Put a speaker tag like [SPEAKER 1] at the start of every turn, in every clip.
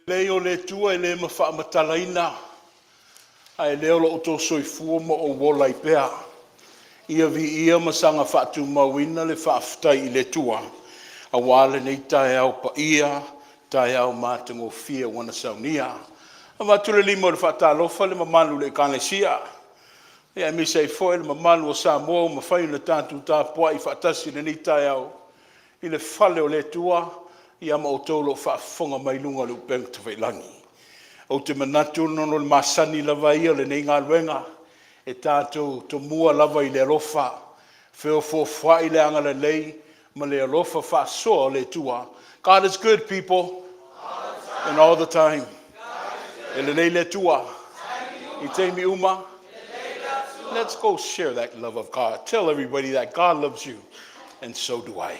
[SPEAKER 1] Leo le tua e le mawhaamatalaina. Ai leo lo uto soifua mo o wola I pea. Ia vi ia masanga whaatu mawina le whaafutai I le tua. A wale nei tae au pa ia, tae au mātango fia wana saunia. A matule limo le whaatalofa le mamalu le kānesia. Ia mi sei foe le mamalu o Samoa o mawhai le tātu tāpua I whaatasi le nei tae au. I le whale o le tua, ia ma o tolo whaafonga mai lunga le upeng tawailangi. O te manatu nono le masani lava ia le nei ngā luenga, e tātou to mua lava I le alofa, whio fōwha I le angala lei, ma le alofa whaasoa le tua. God is good, people, and all the time. E le nei le tua, I te mi uma. Let's go share that love of God. Tell everybody that God loves you, and so do I.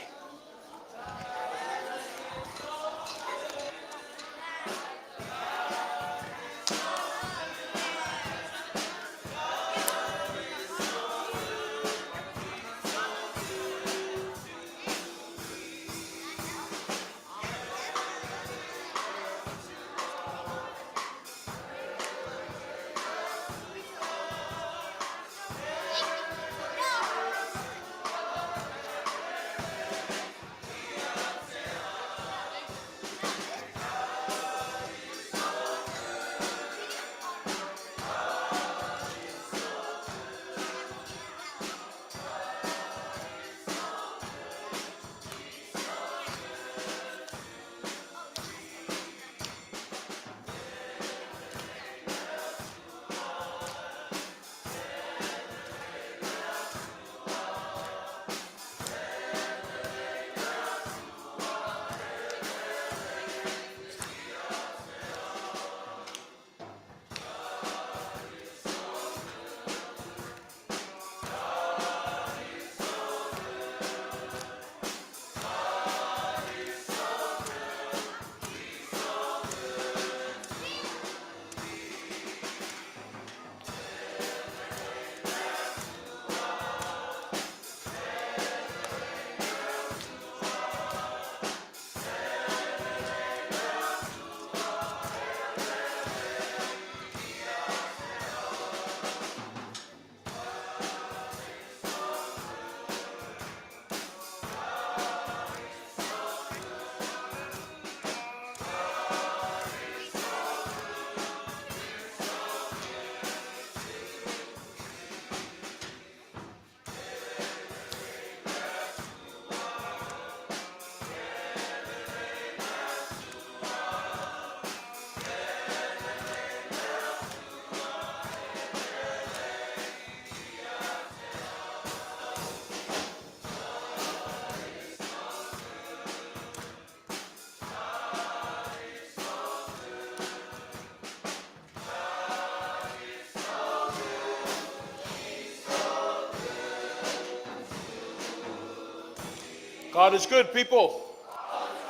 [SPEAKER 1] God is good, people,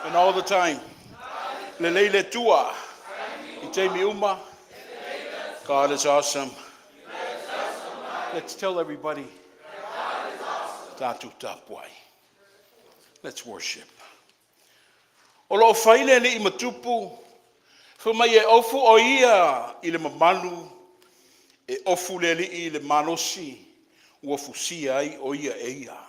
[SPEAKER 1] and all the time. Le le tua, I te mi uma. God is awesome. Let's tell everybody. Tātu tāpuai. Let's worship. O lo whaile li I matupu, whamai e ofu o ia I le mamalu, e ofu le li I le manosi, uofu si ai o ia e ia.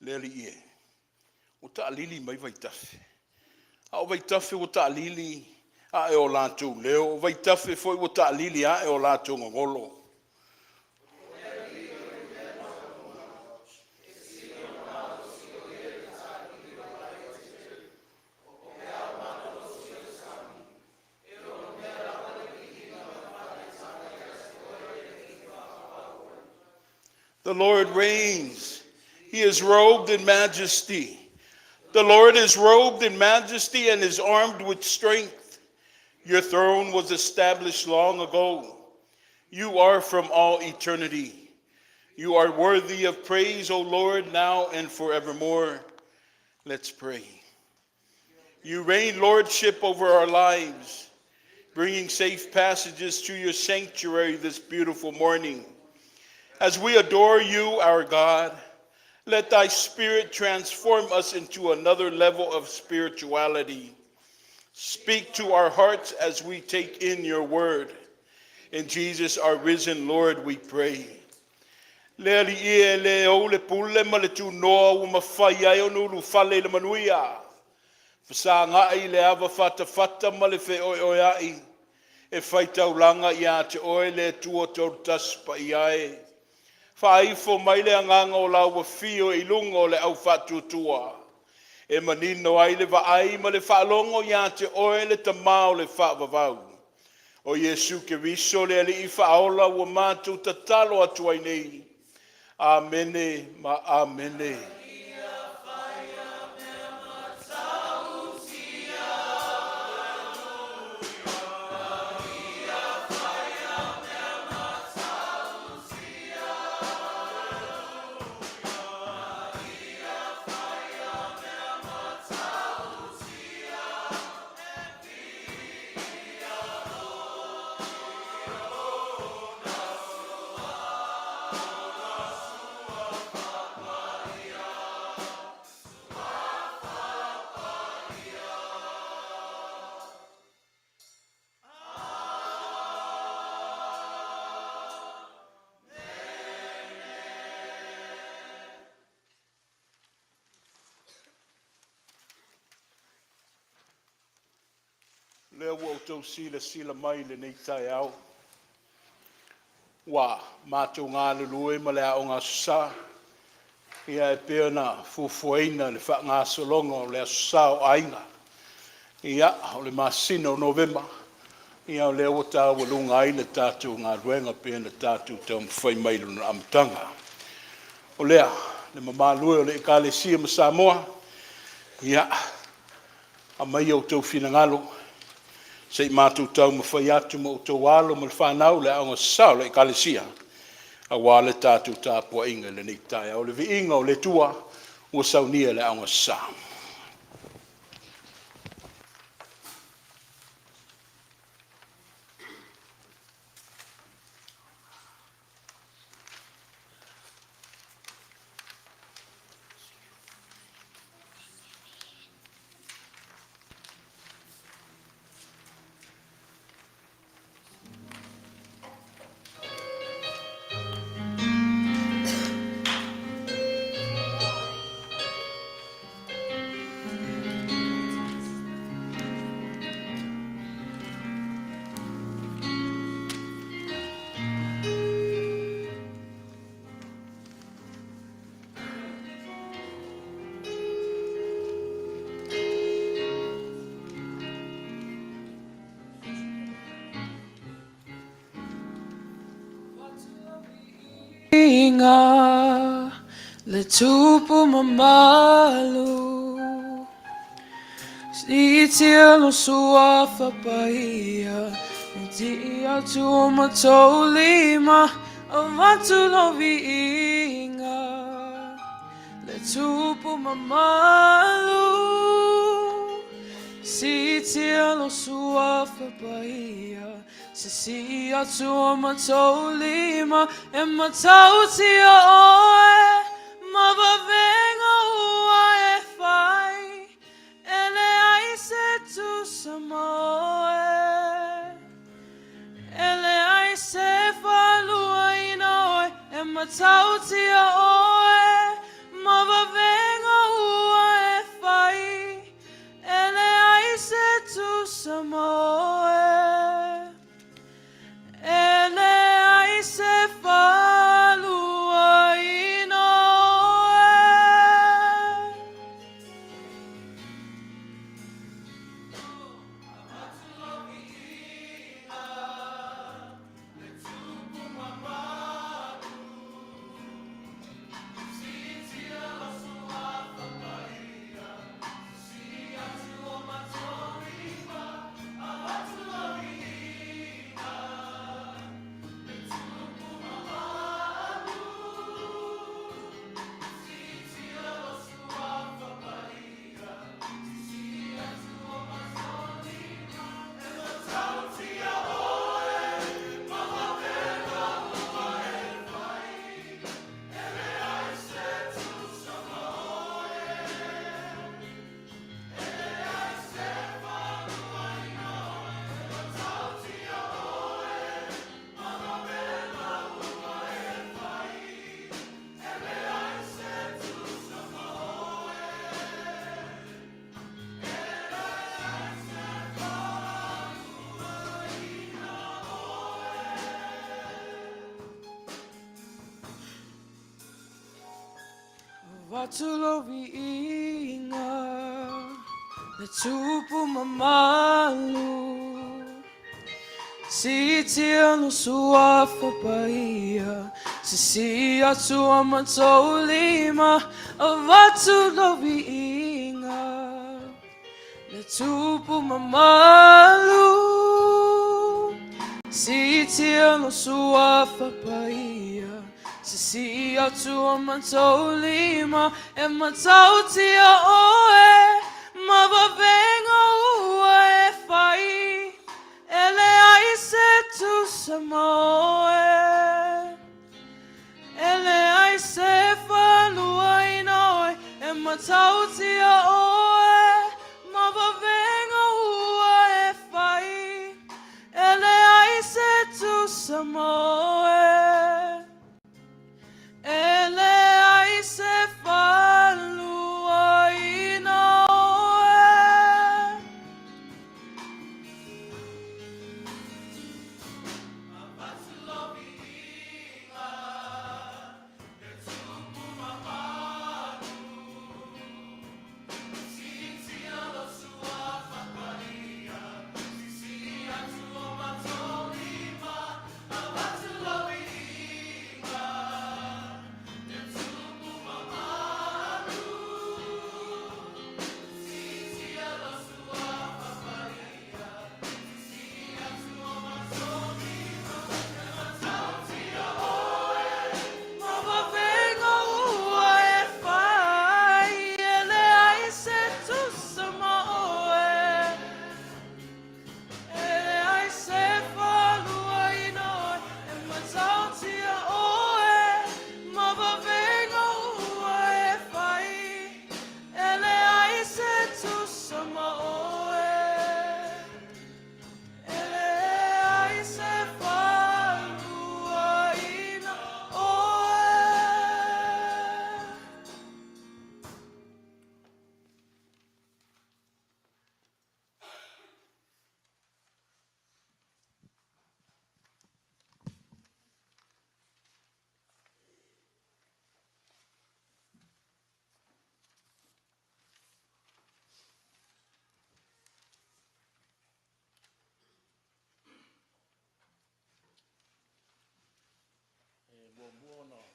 [SPEAKER 1] Leli ie. O ta'alili mai vaitafe. A o vaitafe o ta'alili a e o lātou leo. O vaitafe foi o ta'alili a e o lātou ngongolo. The Lord reigns. He is robed in majesty. The Lord is robed in majesty and is armed with strength. Your throne was established long ago. You are from all eternity. You are worthy of praise, O Lord, now and forevermore. Let's pray. You reign lordship over our lives. bringing safe passages to your sanctuary this beautiful morning. As we adore you, our God, let thy Spirit transform us into another level of spirituality. Speak to our hearts as we take in your word. In Jesus, our risen Lord, we pray. Le ali e le o le pule ma le tu noa u mawhai ai o nulu fale le manuia. Fasa ngai le ava fata ma le fe oi oi ai. E whai taulanga ia te oe le tua tau taspa i ai. Whaifo mai le anganga o lau wa fio i lunga o le au whatutua. E manino ai le vaai ma le whaalongo ia te oe le tamao le whaavavau. O Yesu ke riso le ali i whaola wa mātou tatalo atu ai nei. Amene ma amene. Lea ua tau sila mai le nei tai au. Wa mātou ngā lulue ma le ao ngā susa. Ia e pēr na fufuaina le wha ngā solonga o le susa o ainga. Ia o le masina o Novemba. Ia o lea ua tā walunga ai le tātou ngā ruenga pēr na tātou tau mwhai mai luna amatanga. O lea, le mamalue o le ekalesia ma Samoa. Ia, a mai au tau whina ngalo. Sei mātou tau mawhai atu ma o tau walo ma le whanau le aonga sao le ekalesia. A wale tātou tāpua inga le nei tae. O le vi inga o le tua ua saunia le aonga sao.
[SPEAKER 2] Le tupu mamalu si tielo sua fapaia ti atu matolima avatu lovinga le tupu mamalu si tielo sua fapaia si atu matolima e matautia oe Mavavenga ua e fai ele ai se tu samoe ele ai se falua ina oe e matautia oe Mavavenga ua e fai ele ai se tu samoe ele ai se falua ina Watulovi inga le tupu mamalu si tia no sua fapaia si atu amatolima watulovi inga le tupu mamalu si tia no sua fapaia si atu amatolima e matautia oe mabavenga ua e fai ele aise tu samoe ele aise falua inoe e matautia oe mabavenga ua e fai ele aise tu samoe ele aise falua inoe.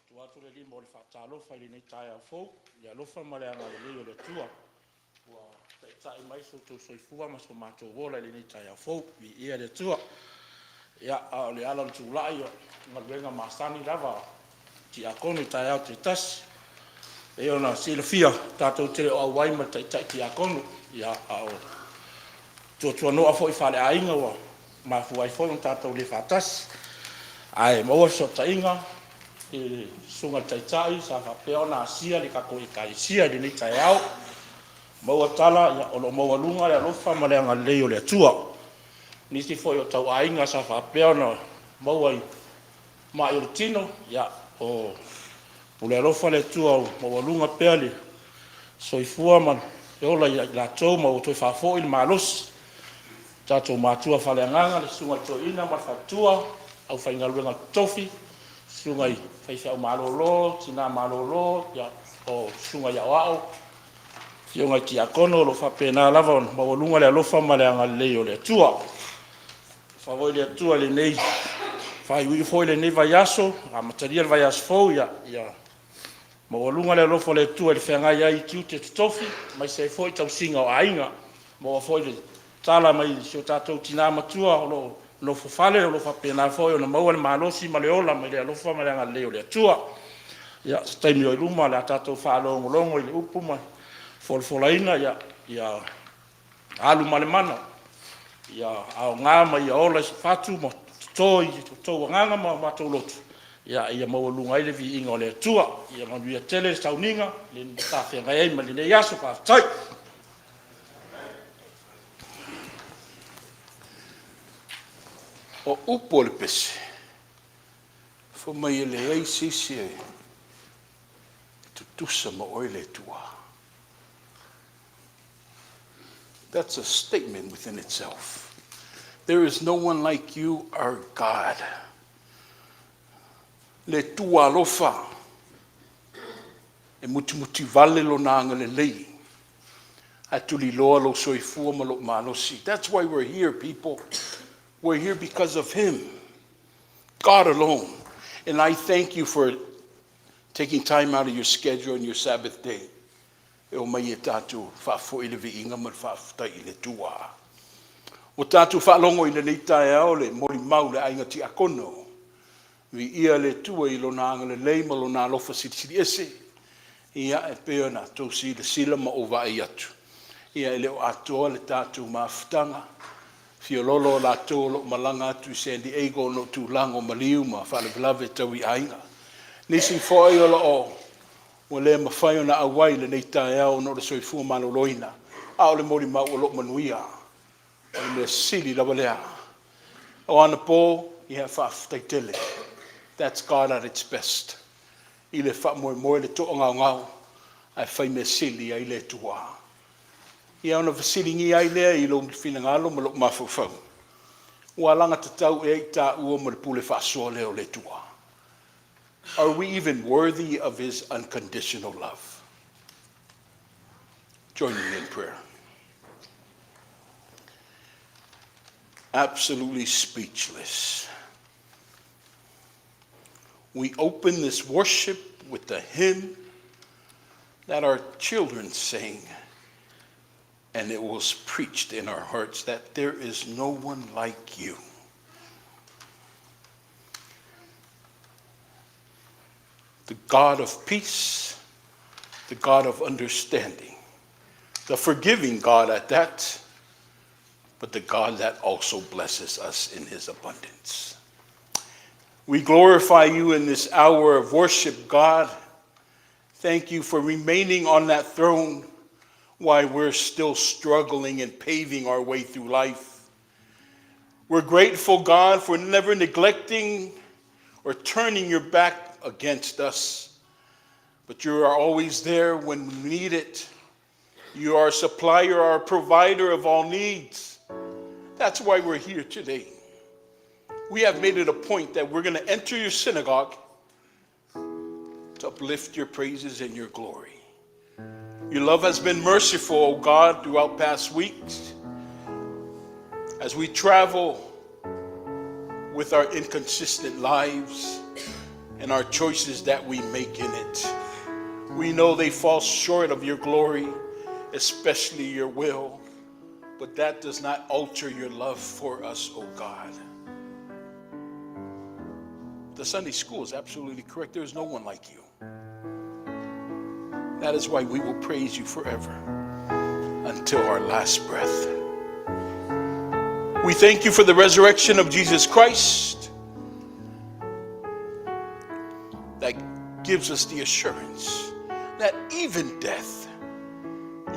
[SPEAKER 1] Tuatu le limo le whaatalofa ili nei tae au fau, le alofa ma le anga le leo le tua. Ua tai mai so tau soifua ma so mātou wola ili nei tae au fau, vi ia le tua. Ia a le ala le tūlai o ngaluenga māsani lava, ti a konu tae au te tasi. E ona sila fia, tātou tere o awai ma tai ti a konu, ia a o tua noa fo i whale a inga wa, ma fuai fono tātou le whaatasi. Ai, maua so ta inga, e sunga taitai sa whapeona asia li kako i kaisia li ni tai au. Maua tala ia olo maua lunga le alofa ma le anga leo le atua. Nisi foi o tau ainga sa whapeona maua i maa i rutino ia o pule alofa le atua o maua lunga peali. Soifua man e ola i la tau maua toi whafo il maalos. Tato mātua whale anganga le sunga to ina ma whatua au whaingaluenga tofi. Sunga i whaiwhau malolo, tina malolo, ia o sunga i awao. Fionga ki a kono, lo whapena lava on, mawalunga le alofa ma le anga leo le atua. Whawoi le atua le nei, whai foi le nei vai aso, a mataria le vai aso fau, ia mawalunga le alofa le atua le whengai ai kiu te tutofi, mai se foi tau singa o ainga, mawa foi le tala mai sio tātou tina matua, lo fofale lo whapena foi o na maua le malosi ma le ola ma le alofa ma le anga leo le atua. Ia, staimi o i luma le a tātou whaalongo i le upu mai. Folfolaina ia alu malemana ia au ngama ia ola fatu mo toi to nganga ma to lotu ia mawalunga ile vi inga le tua ia manua tele sauninga le tafe ngai ma le yaso ka tai o upo le pese fo mai le ai sisi tutusa mo oile tua. That's a statement within itself. There is no one like you, our God. Le tua lofa. e muti vale lo nanga le lei. Atuli loa lo soifua ma lo malosi. That's why we're here, people. We're here because of him. God alone. And I thank you for taking time out of your schedule and your Sabbath day. E o mai e tātou whaafo i le viinga ma whaaftai i le tua. O tātou whaalongo i le neitae ao le mori mau le ainga ti akono. Vi ia le tua i lo nanga le leima lo nā lofa siri ese. Ia e peo na tau si le sila ma o vai atu. Ia e leo atoa le tātou maafutanga. Fiololo la tō lo malanga atu i San Diego no tūlango maliu ma whale blave tau i ainga. Nisi fōi o lo o. O le mawhai o na awai le neitae ao no le soifua mano loina. A o le mori mau o lo manuia. O le sili lawa lea. O ana pō, i hea whaafutai tele. That's God at its best. I le wha moe le toa ngau ngau. Ai whai me sili ai le tua. I auna whasiringi ai lea i lo whina ngalo ma lo mawhawhau. Ua langa tatau e ta ua ma le pule whaasua leo le tua. Are we even worthy of his unconditional love? Join me in prayer. Absolutely speechless. We open this worship with the hymn that our children sang, and it was preached in our hearts that there is no one like you. The God of peace, the God of understanding, the forgiving God at that, but the God that also blesses us in his abundance. We glorify you in this hour of worship, God. Thank you for remaining on that throne while we're still struggling and paving our way through life. We're grateful, God, for never neglecting or turning your back against us. But you are always there when we need it. You are a supplier, our provider of all needs. That's why we're here today. We have made it a point that we're going to enter your synagogue to uplift your praises and your glory. Your love has been merciful, O God, throughout past weeks. As we travel with our inconsistent lives and our choices that we make in it, we know they fall short of your glory, especially your will. But that does not alter your love for us, O God. The Sunday school is absolutely correct. There is no one like you. That is why we will praise you forever until our last breath. We thank you for the resurrection of Jesus Christ that gives us the assurance that even death,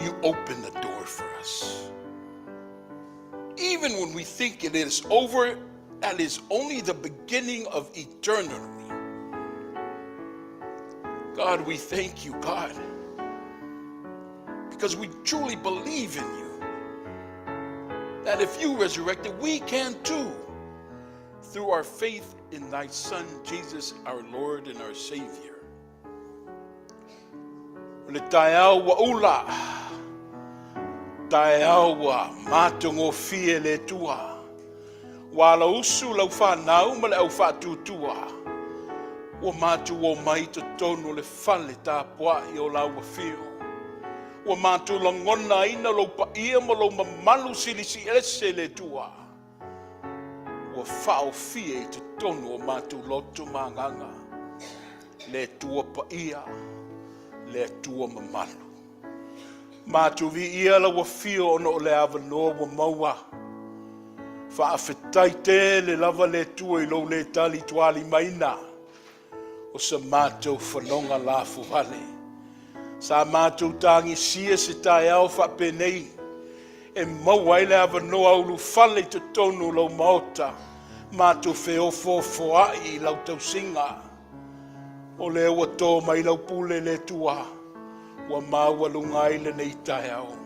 [SPEAKER 1] you open the door for us. Even when we think it is over, that is only the beginning of eternity. God, we thank you, God, because we truly believe in you, that if you resurrected, we can too, through our faith in thy Son, Jesus, our Lord and our Savior. Le taeau wa ula, taeau wa matongo fie le tua, wa la usu lau whanau ma le au whatutua, wa matu o mai to tonu le whale tā pua i o lau wa fio, wa matu langona ina lau pa ia ma lau mamalu silisi ese le tua, wa whao fie to tonu o matu lotu manganga, le tua pa ia, le tua mamalu. Matu vi ia la wa fio ono le avanoa wa maua, whaafetai te le lava le tua I lo le tali tuali maina, o sa mātou whanonga la fuhale. Sa mātou tangi sia se tae au whapenei, e mawai le avanoa ulu whale te tonu lau maota, mātou wheofo foai I lau tausinga. O le ua tō mai lau pule le tua, wa maua lungai le nei tae au.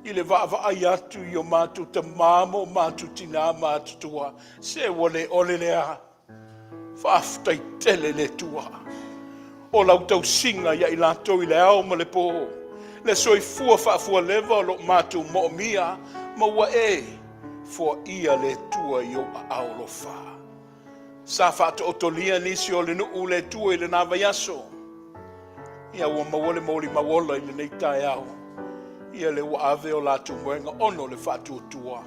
[SPEAKER 1] I le vaavai atu I o mātou te māmo, mātou tina mātou tua, se wale ole lea, whaafutai tele le tua. O lau tau singa ia I lātou I le ao ma le po. Le soifua whaafua lewa o lo mātou mo mia, ma ua fo ia le tua I o a aolofa. Sa whaato otolia nisi o le nuu le tua I le nawa yaso. Ia ua mawole maoli mawola I le nei tae au. Ia le ua ave o lātou moenga ono le whaatua tua.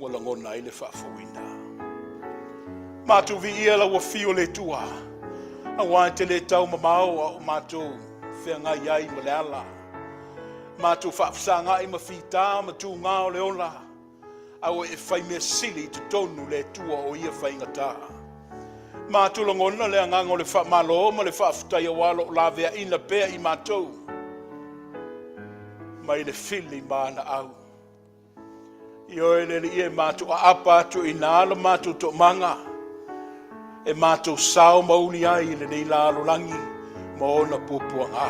[SPEAKER 1] Wala ngona I le whaafawina. Mātou vi ia la ua fio le tua. A wāi te le tau mamao o mātou whenga iai ma le ala. Mātou whaafsanga I ma whita ma tū ngā o le ola. Au e whai mea sili te tonu le tua o ia whaingata. Mātou langona le angang o le whaamalo ma le whaafutai a walo o lawea ina pea I mātou. Mai le fili mana au. I oe le li e mātou a apa atu I nāla mātou to manga. E mātou sao mauni ai le nei lalo langi ma ona pupua ngā.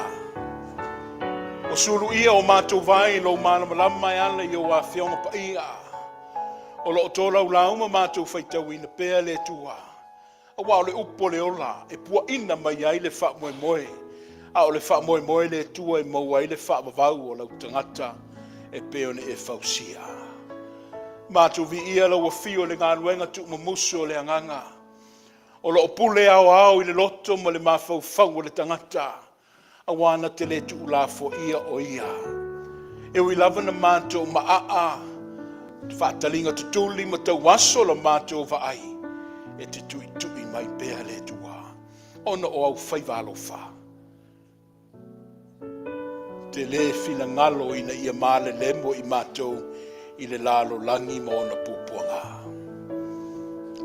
[SPEAKER 1] O suru ia o mātou vai lo mana malama I ala I o a whionga pa ia. O lo tola ulauma mātou whaitau ina pea le tua. A wao le upo le ola e pua ina mai ai le wha moe moe. A o le wha moe moe le tua e maua ai le wha mawau o lau tangata e peone e whausia. Mātou vi ia lau a fio le ngā nuenga tu mamuso le anganga. O lo pule au au I le loto ma le mafau fau o le tangata. A wana te le tu la fo ia o ia. E ui lava na mātou maa. Whaatalinga tutuli ma tau waso la mātou va ai. E te tui tui mai pēa le tua. Ona o au whaiwalo wha. Te le fina ngalo ina ia male lemo I mātou I le lalo langi ma ona pupuanga.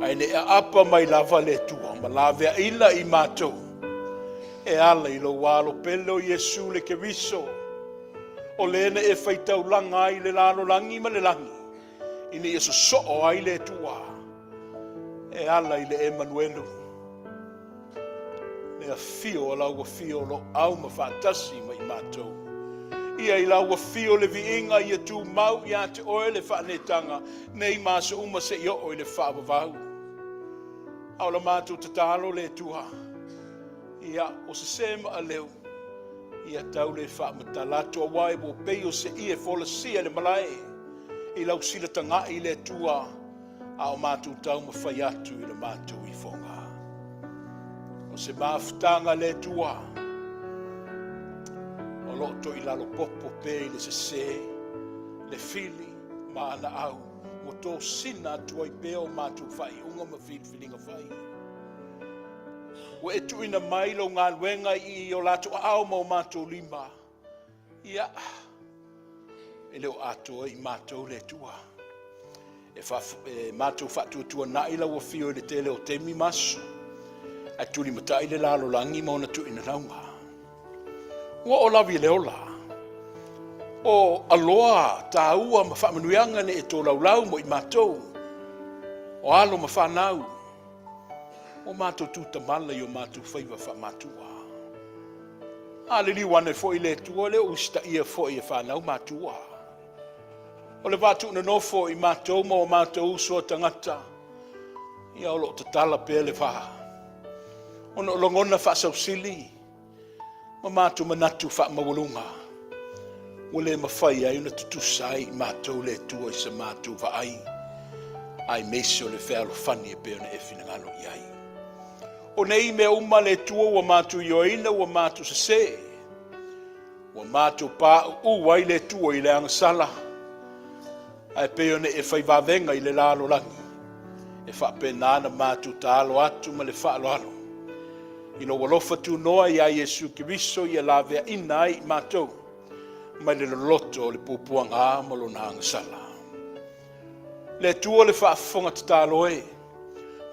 [SPEAKER 1] Aine e apa mai lava le tua, ma lavea ila I mātou. E ala I lo walo pelo Yesu le keriso. O lene e whaitau langa I le lalo langi ma le langi. Ine Yesu so'o ai le tua. E ala I le Emanuelu. Le a fio o lau a fio lo au ma whaatasi ma I mātou. Ia I lau a fio le viinga I a tū mau I a te oe le whaanetanga. Nei māsa uma se I o le whaavavau. Au la mātou tatalo le tua. Ia o se sema a leo. Ia tau le whaamatalato a wai bo peo se I e fola sia le malae. I lau sila tanga I le tua. A o mātou tau ma whai atu I le mātou I fonga. O se maafutanga le tua. O loto I lalo popo pe le se le fili ma ana au. Mo tō sina tua I peo mātou whai unga ma whilinga whai. O e tuina mai lo ngā luenga I o lato au ma o mātou lima. Ia, e leo ato I mātou le tua. E mātou whatu tua na ila wa fio I le tele o temi maso. A tuli matai le lalo langi ma ona tuina raunga. Ua o lawi leo la. O aloa ta ua ma whaamanuianga ne e tō laulau mo I mātou. O alo ma whanau. O mātou tūta mala I o mātou whaiwa whaamatua. A le liwane fo I le tua le usta ia fo I e whanau mātua. O le vātu na nofo I mātou ma o mātou uso tangata. Ia o lo tatala pe le wha. O no longona whaasausili. Ma mātou manatu whaamawalunga. Wale mawhai ai una tutusai mātou le tua I sa mātou wa ai. Ai meso le whealo whani e peona e whina ngalo I ai. O nei me uma le tua wa mātou ioina wa mātou se. Wa mātou pā uai le tua I le angasala. Ai peona e whaivavenga I le lalo langi. E whapenana mātou tālo atu ma le whaalo alo. Ino walofa tu noa I a Yesu Kiriso I a lavea ina ai mātou. Mai le loto le pupuanga ma lo na angasala. Le tua le whaafonga tatalo e.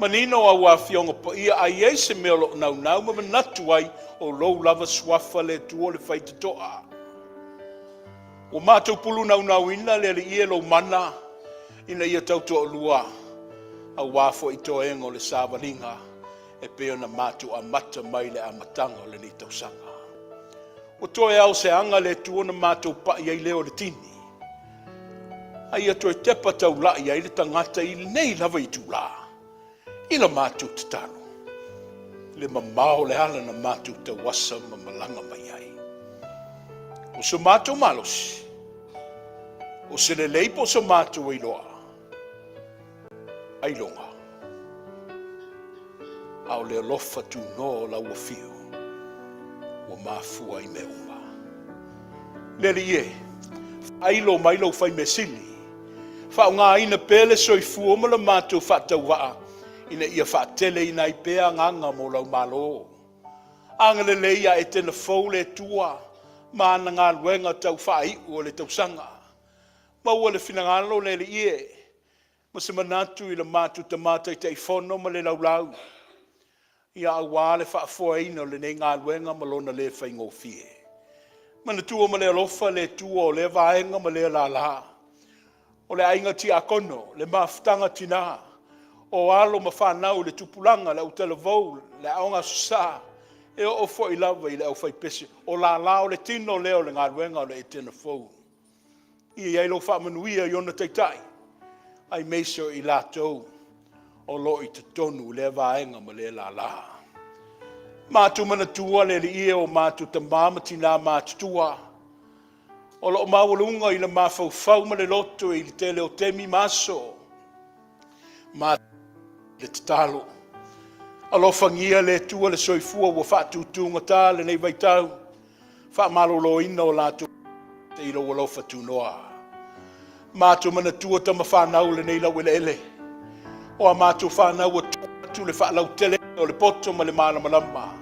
[SPEAKER 1] Manino a wafionga pa ia a Yesu mea lo nau nau ma manatu ai o lou lava swafa le tua le whaitatoa. O mātou pulu nau nau ina le ia lo mana ina ia tautoa lua. A wafo I toengo le sāwalinga e peona mātou a mata mai le amatanga le ni tausanga. O toe au se anga le tuona mātou pa I ai leo le tini. Ai a toe tepa tau la I ai le tangata I nei lava I tu la. I la mātou tatano. le mamao le ala na mātou te wasa ma malanga mai ai. O se mātou malosi, o se le leipo se mātou iloa, ailonga. Ao le alofa tu no la wafio, wa mafua I me uma. Lele ie, ailo mailo fai me sili, fa ngā ina pele soifua ma la mātou whatau waa, ina ia whaatele ina I pēa nganga mo lau malo. Anga le leia e tena fau le tua, maana ngā luenga tau whai o le tau sanga. Maua le finangalo le ie, ma se manatu I le mātou tamata I te ifono ma le laulau. Ia awa le whaafua ina le nei ngā luenga ma lona le whaingo fie. Mana tua ma le alofa le tua o le vaenga ma le la la. O le ainga ti akono, le maftanga tina. O alo ma whanau le tupulanga, le utele vau, le aonga susa. E o fo I lava I le au whai pese. O la la o le tino leo le ngā luenga o le e tena fau. Ia ilo whaamanuia I ona teitai. Ai meiso I lātou. O lo I te tonu le vaenga ma le la la. Mātu mana tua le ia o mātu ta māmati nā mātu tua. O lo mawalunga I le mawhau ma le loto I le tele o temi maso. Mātu le tatalo. Alofangia le tua le soifua wa whaatutunga tā le nei vaitau. Whaamalo ina o lātu te ilo walofa tunoa. Mātu mana tua ta mawhanau le nei lau ele ele. O a mātu whanau o tu le whaalau tele o le poto ma le malamalama.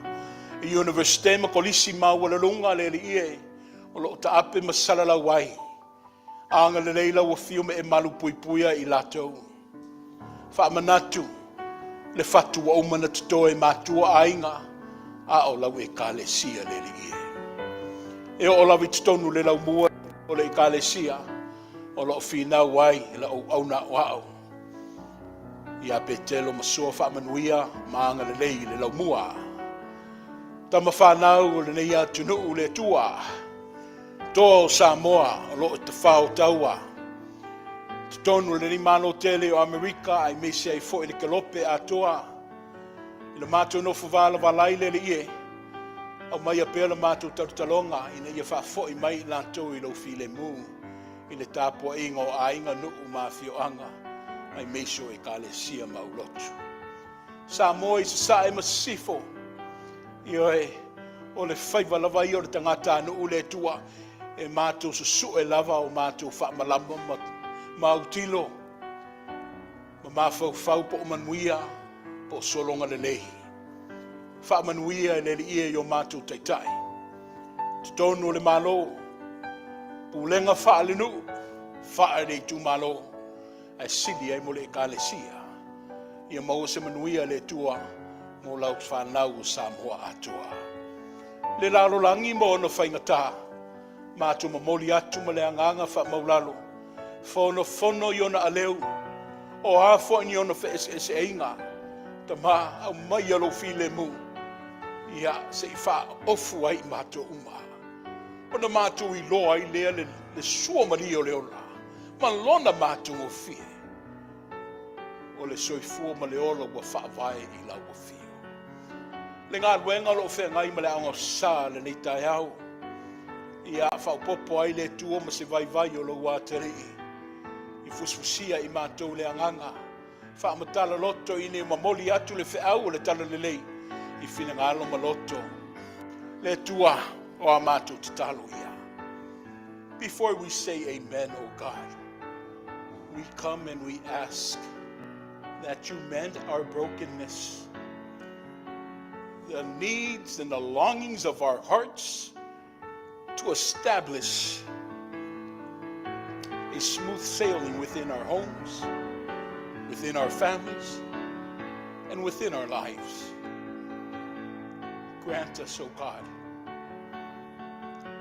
[SPEAKER 1] I universite ma kolisi ma wala lunga le li ie. O lo ta ape ma salala wai. Anga le leila wa fio me e malu pui puia I latou. Whaamanatu. Le fatu wa umana tutoe mātua ainga. A o lau e kālesia le li ie. E o lawi tutonu le lau mua o le kālesia. O lo whina wai e la au na wao. Ia petelo masua whaamanuia maanga le lei le lau mua. Tama whanau le nei atunu le tua. Tō Samoa o lo te whao taua. Tonu le ni mano tele o Amerika ai mese ai fo I le kalope atoa. I le mātou no whavala walai le ie. Au mai a pēla mātou tautalonga ina ia whaafo I mai lātou I lau file mū. I le tāpua inga o ainga nuu mawhio anga. Ai meiso e kālesia maulotu. Samoa I se sae masifo. Io e o le whaiva lava I o le tangata anu le tua. E mātou susu e lava o mātou whaamalama mautilo. Ma mawhau whau po o manuia po solonga le lehi. Whaamanuia e le li ie o mātou taitai. Tutonu le malo. Pulenga whaalinu. Whaare tu malo. Ai sili ai mo le kālesia. Ia mau se manuia le tua mo lau whanau o Samoa atua. Le lalo langi mo ono whaingata. Mātu mamoli atu ma le anganga wha maulalo. Fono iona aleu. O hafo ni ona wha ese einga. Ta ma au mai alo file mu. Ia se I wha ofu ai mātu uma. Ona mātu I loa I lea le sua mali o leola. Ma lona mātu o fie. O le soifua ma le olo wa whaavae I lau o fio. Le ngā ruenga lo whea ngai ma le anga sā le nei tai au. Ia whaupopo ai le tua ma se vai o lo wātere I fusfusia I mātou le anganga. Whaamatala loto I ne mamoli atu le wheau o le tala le lei. I whina ngalo ma loto. Le tua o a mātou te talo ia. Before we say amen, O God, we come and we ask that you mend our brokenness, the needs and the longings of our hearts to establish a smooth sailing within our homes, within our families, and within our lives. Grant us, O God.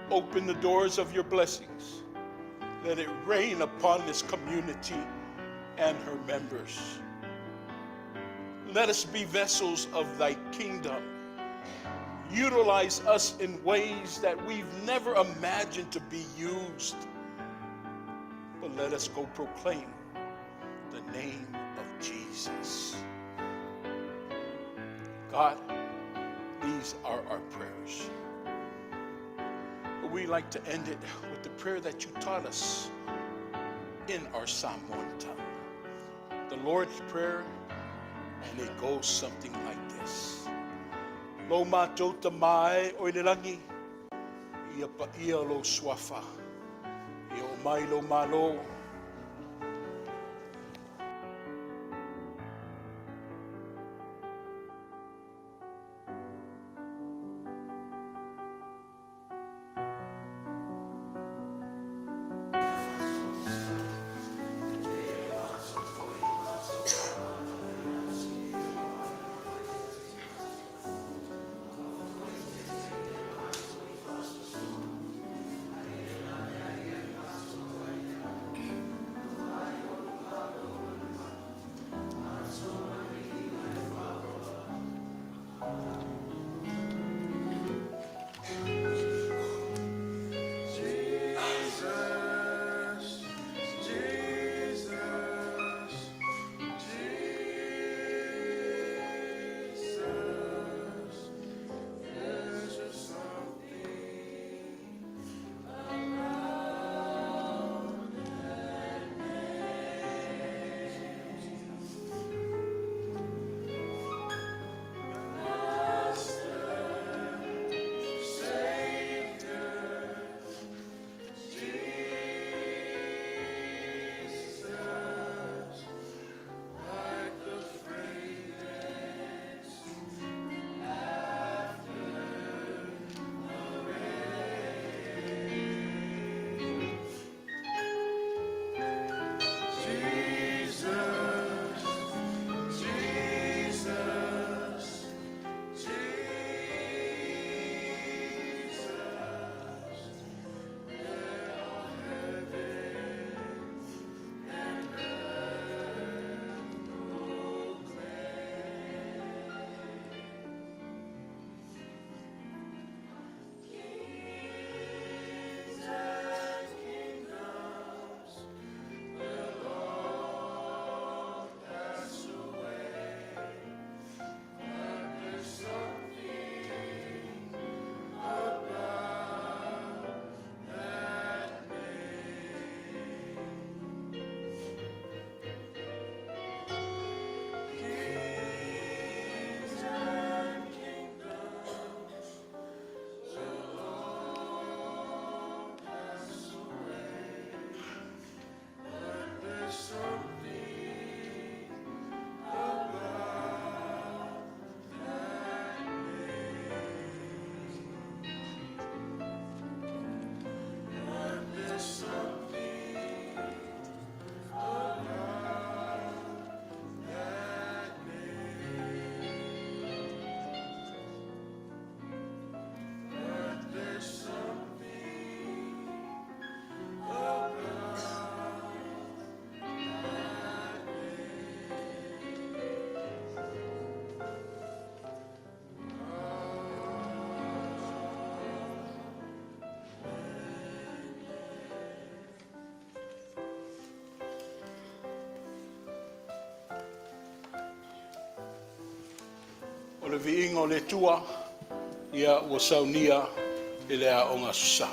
[SPEAKER 1] Open the doors of your blessings. Let it rain upon this community and her members. Let us be vessels of thy kingdom. Utilize us in ways that we've never imagined to be used. But let us go proclaim the name of Jesus. God, These are our prayers. But we like to end it with the prayer that you taught us in our Psalm 1 tongue. The Lord's Prayer, and it goes something like this. Lo mātou tamai o le langi, ia pa ia lo swafa, ia o mai lo malo. O le viinga o le tua, ia ua saunia e le a o ngā susa.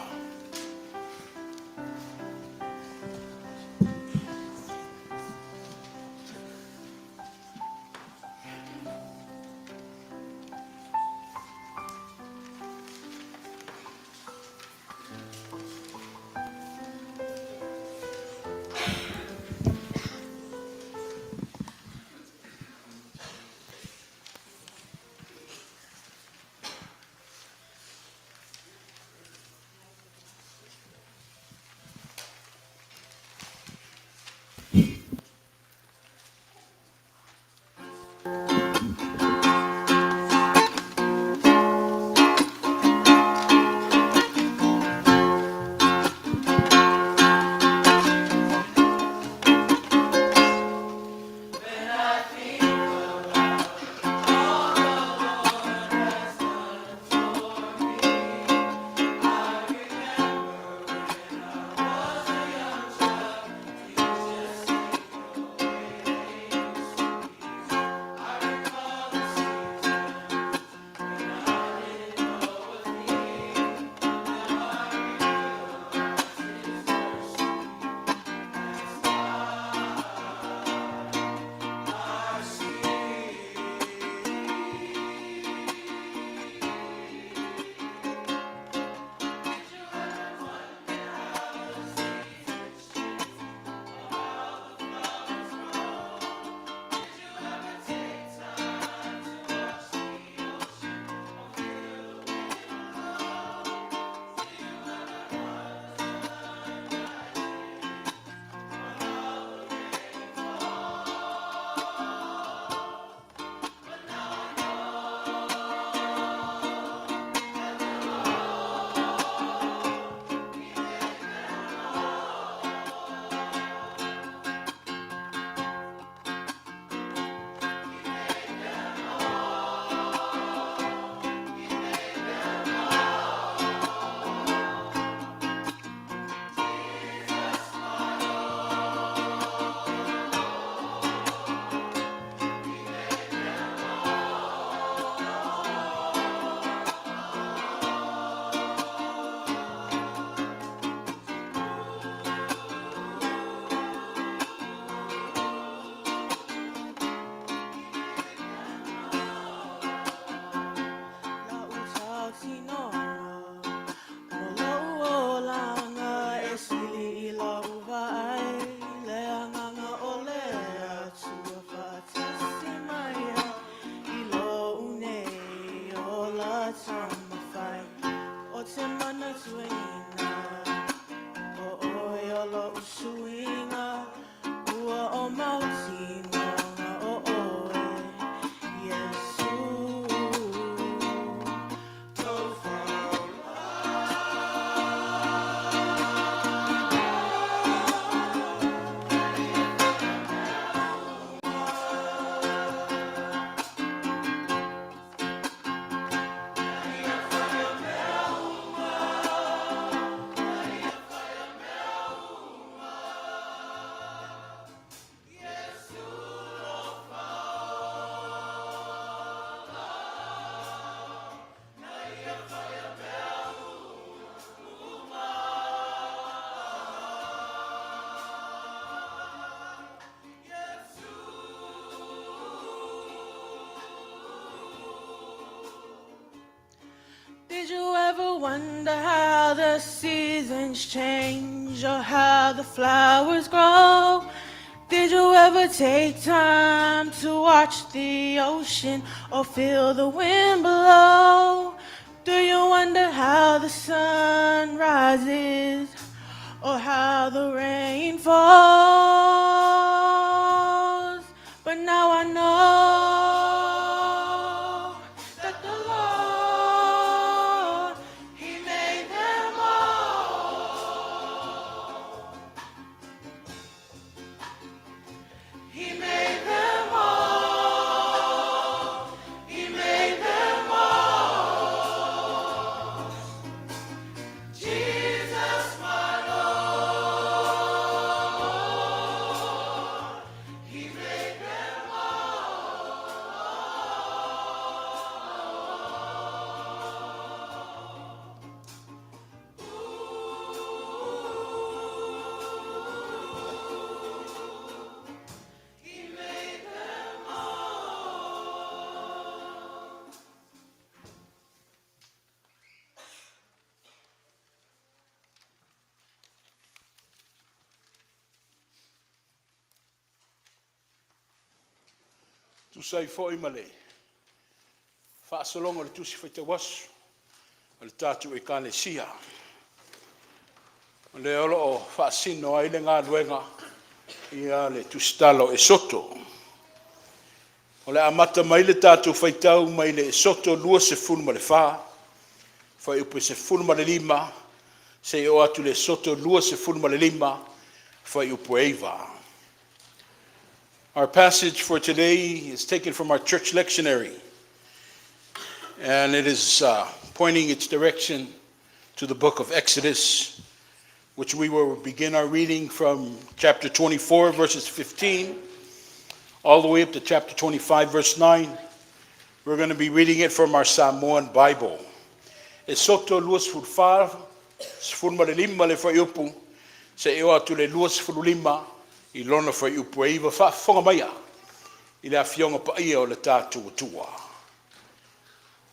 [SPEAKER 2] you wonder how the seasons change or how the flowers grow? Did you ever take time to watch the ocean or feel the wind blow? Do you wonder how the sun rises or how the rain falls? But now I know that the Lord, He made them all. He made them all. He made them all. Jesus, my Lord. He made them all. He made them all.
[SPEAKER 1] Tu sai foi male. Whaasalonga le tusi whaitawasu. O le tātu e kāne sia. O le olo o whaasino ai le ngā luenga. Ia le tustalo e soto. O le amata mai le tātu whaitau mai le soto lua se fulma le wha. Whai upe se fulma le lima. Se o atu le soto lua se fulma le lima. Whai upe eiva. Our passage for today is taken from our church lectionary, and it is pointing its direction to the book of Exodus, which we will begin our reading from chapter 24, verses 15, all the way up to chapter 25, verse 9. We're going to be reading it from our Samoan Bible. E soto luas fulfar, sfulma le lima le whaiupu, se eo atu le luas fululima, I lona whai upu e iwa whaafonga maia I le awhionga pa ia o le tātua tua.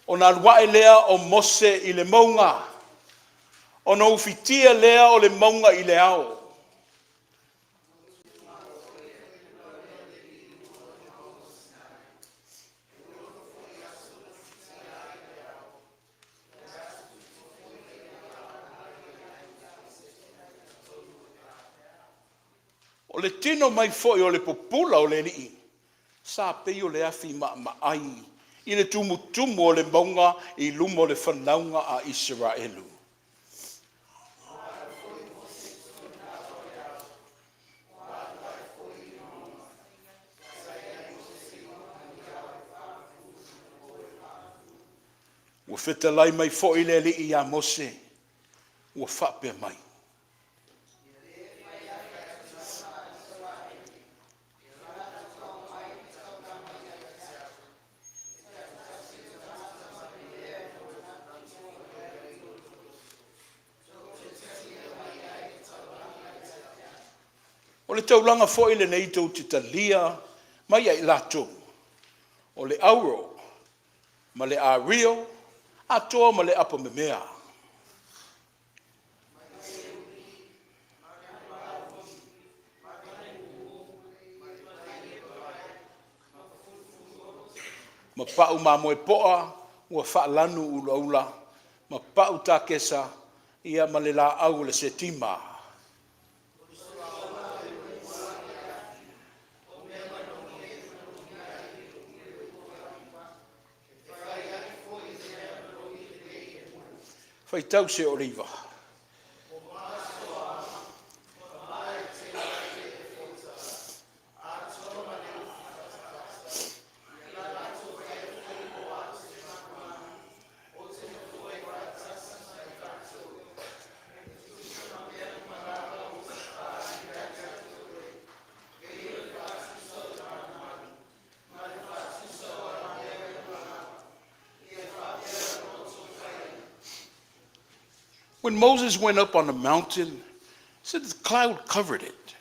[SPEAKER 1] O nā luae lea o Mose I le maunga. O nā uwhitia lea o le maunga I le ao. O le tino mai foi o le popula o le nii. Sa pei o le afi maai. I le tumutumu o le maunga I lumo le whanaunga a Israelu. Ua whetalai mai foi le lii a Mose. Ua whapea mai. O le taulanga foi le nei tau te talia, mai ai lato. O le auro, ma le a rio, atoa ma le apa me mea. Ma pau ma moe poa, ua whaalanu ula ula, ma pau tā kesa, ia ma le la au le setima. Fai tau se oliva. When Moses went up on the mountain, it said the cloud covered it,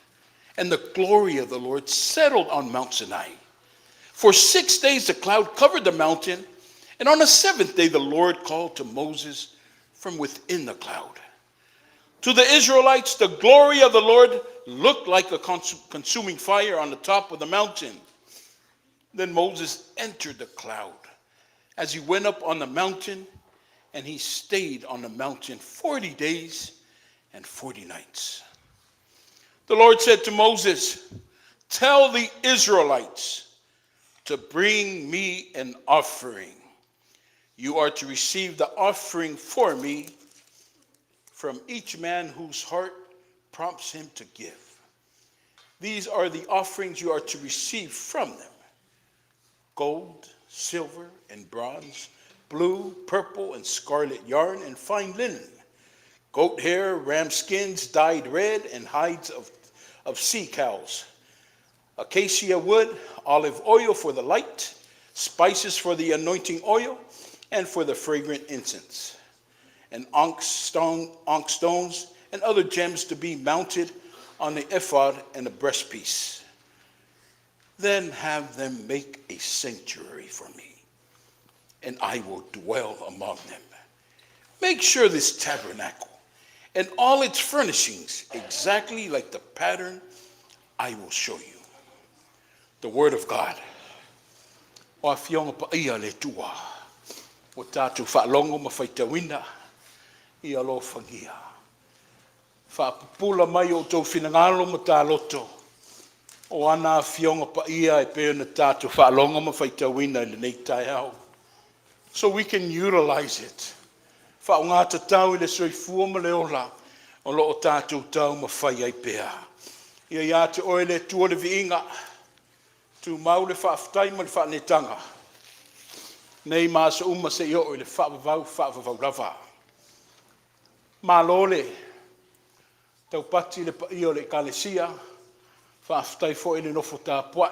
[SPEAKER 1] and the glory of the Lord settled on Mount Sinai. For 6 days the cloud covered the mountain, and on the 7th day the Lord called to Moses from within the cloud. To the Israelites, the glory of the Lord looked like a consuming fire on the top of the mountain. Then Moses entered the cloud as he went up on the mountain, and he stayed on the mountain 40 days and 40 nights. The Lord said to Moses, "Tell the Israelites to bring me an offering. You are to receive the offering for me from each man whose heart prompts him to give. These are the offerings you are to receive from them: gold, silver, and bronze, blue, purple, and scarlet yarn, and fine linen, goat hair, ram skins dyed red, and hides of sea cows, acacia wood, olive oil for the light, spices for the anointing oil, and for the fragrant incense, and onyx stones, and other gems to be mounted on the ephod and the breastpiece. Then have them make a sanctuary for me, and I will dwell among them. Make sure this tabernacle and all its furnishings exactly like the pattern I will show you." The word of God. O afionga pa ia le tua. O tātou whaalongo ma whaitawina i alo whangia. Whaapupula mai o tau whinangalo ma tā loto. O ana afionga pa ia e pēr na tātou whaalongo ma whaitawina i le nei tai au. So we can utilize it. Whaongata tau i le soifua ma le ola o lo o tātou tau ma whai ai pēr. Ia ia te oe le tua le viinga. Tu mau le whaaftai ma le whaanetanga. Nei maasa se i o le whaavavau lava. Mā lole, tau pati le pa i le kalesia, whaaftai fo i le nofo tā puai.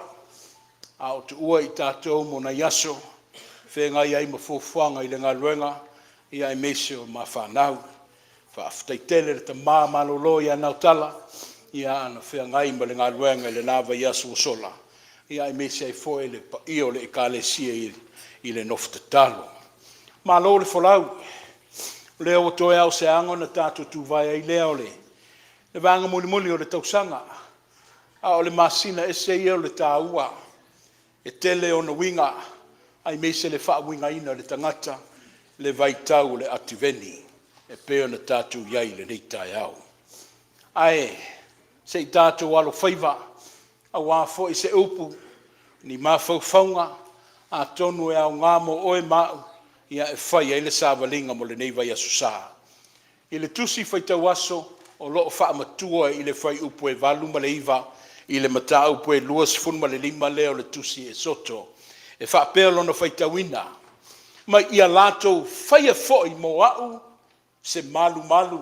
[SPEAKER 1] A o te ua i tātou mo na yaso, whengai ai ma fōwhanga i le ngā luenga, i ai mese o ma whanau. Whaaftai tele le ta mā malolo i anau tala, i ana whengai ma le ngā luenga i le nāwa yaso o sola. I ai mese ai fo i le pa i le kalesia i le nofo talo. Mā lo le wholau, leo o toi au se ango na tātou tu vai ai leo le. Le vanga muli o le tausanga. A o le masina e se ia o le tāua. E tele o na winga. Ai mese le wha winga ina le tangata. Le vai tau le ativeni. E peo na tātou iai le reitai au. Ai, se i tātou alo whaiva. A wafo i se upu. Ni mawhau whaunga. A tonu e au ngamo oe mau. Ia e whai e le sāwalinga mo le neiva i asusā. I le tusi whai tau aso, o loo wha matua i le whai upu e walu ma le iwa, i le mata upu e luas fun ma le lima leo le tusi e soto. E wha pēlo na whai tau ina. Mai ia lātou whai a whoi mo au, se malu malu.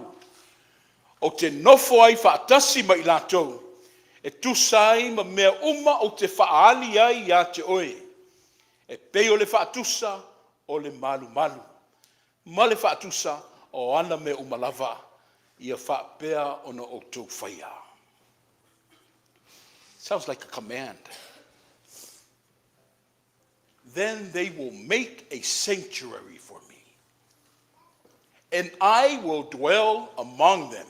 [SPEAKER 1] O te nofo ai wha atasi mai lātou, e tusai ma mea uma o te wha ali ai ia te oe. E peo le wha atusa, o le malu malu. Ma le whaatusa o ana me umalava ia whaapea ona o tō whaia. Sounds like a command. Then they will make a sanctuary for me, and I will dwell among them.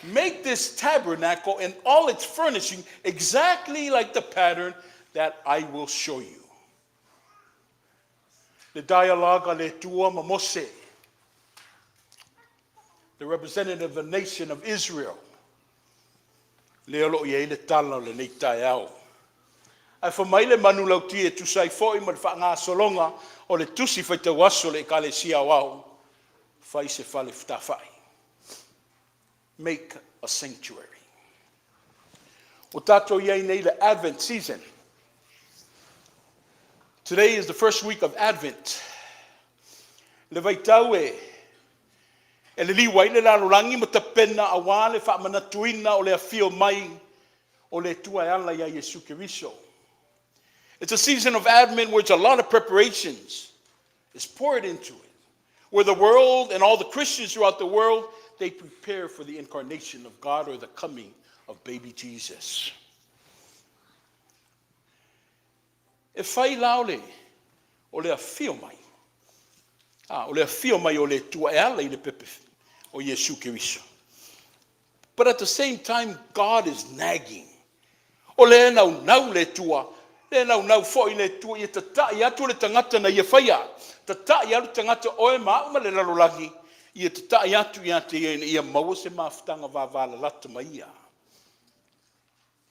[SPEAKER 1] Make this tabernacle and all its furnishing exactly like the pattern that I will show you. The dialogue le tua ma Mose, the representative of the nation of Israel. Leo i e le tala le nei tai au. Ai whamai le manu lauti e tusai fōi ma le whaanga solonga o le tusi whai tau aso le ka le sia wau. Whai se whale whtawhai. Make a sanctuary. O tātou iei nei le Advent season. Today is the first week of Advent. Le vaitau e le liwai le lalurangi ma tapena awa le whaamanatuina o le afio mai o le tuaiala ia Yesu Keriso. It's a season of Advent where it's a lot of preparations is poured into it. Where the world and all the Christians throughout the world, they prepare for the incarnation of God or the coming of baby Jesus. E whai laole o le afio mai. O le fio mai o le tua e ala I le pepe o Yesu Kiriso. But at the same time, God is nagging. O le nau le tua, le nau fo I le tua, I tatai atu le tangata na ia whaia. Tatai atu tangata oe mauma le lalolagi, I tatai atu I ate ia maua se mawhitanga wawala lata mai ia.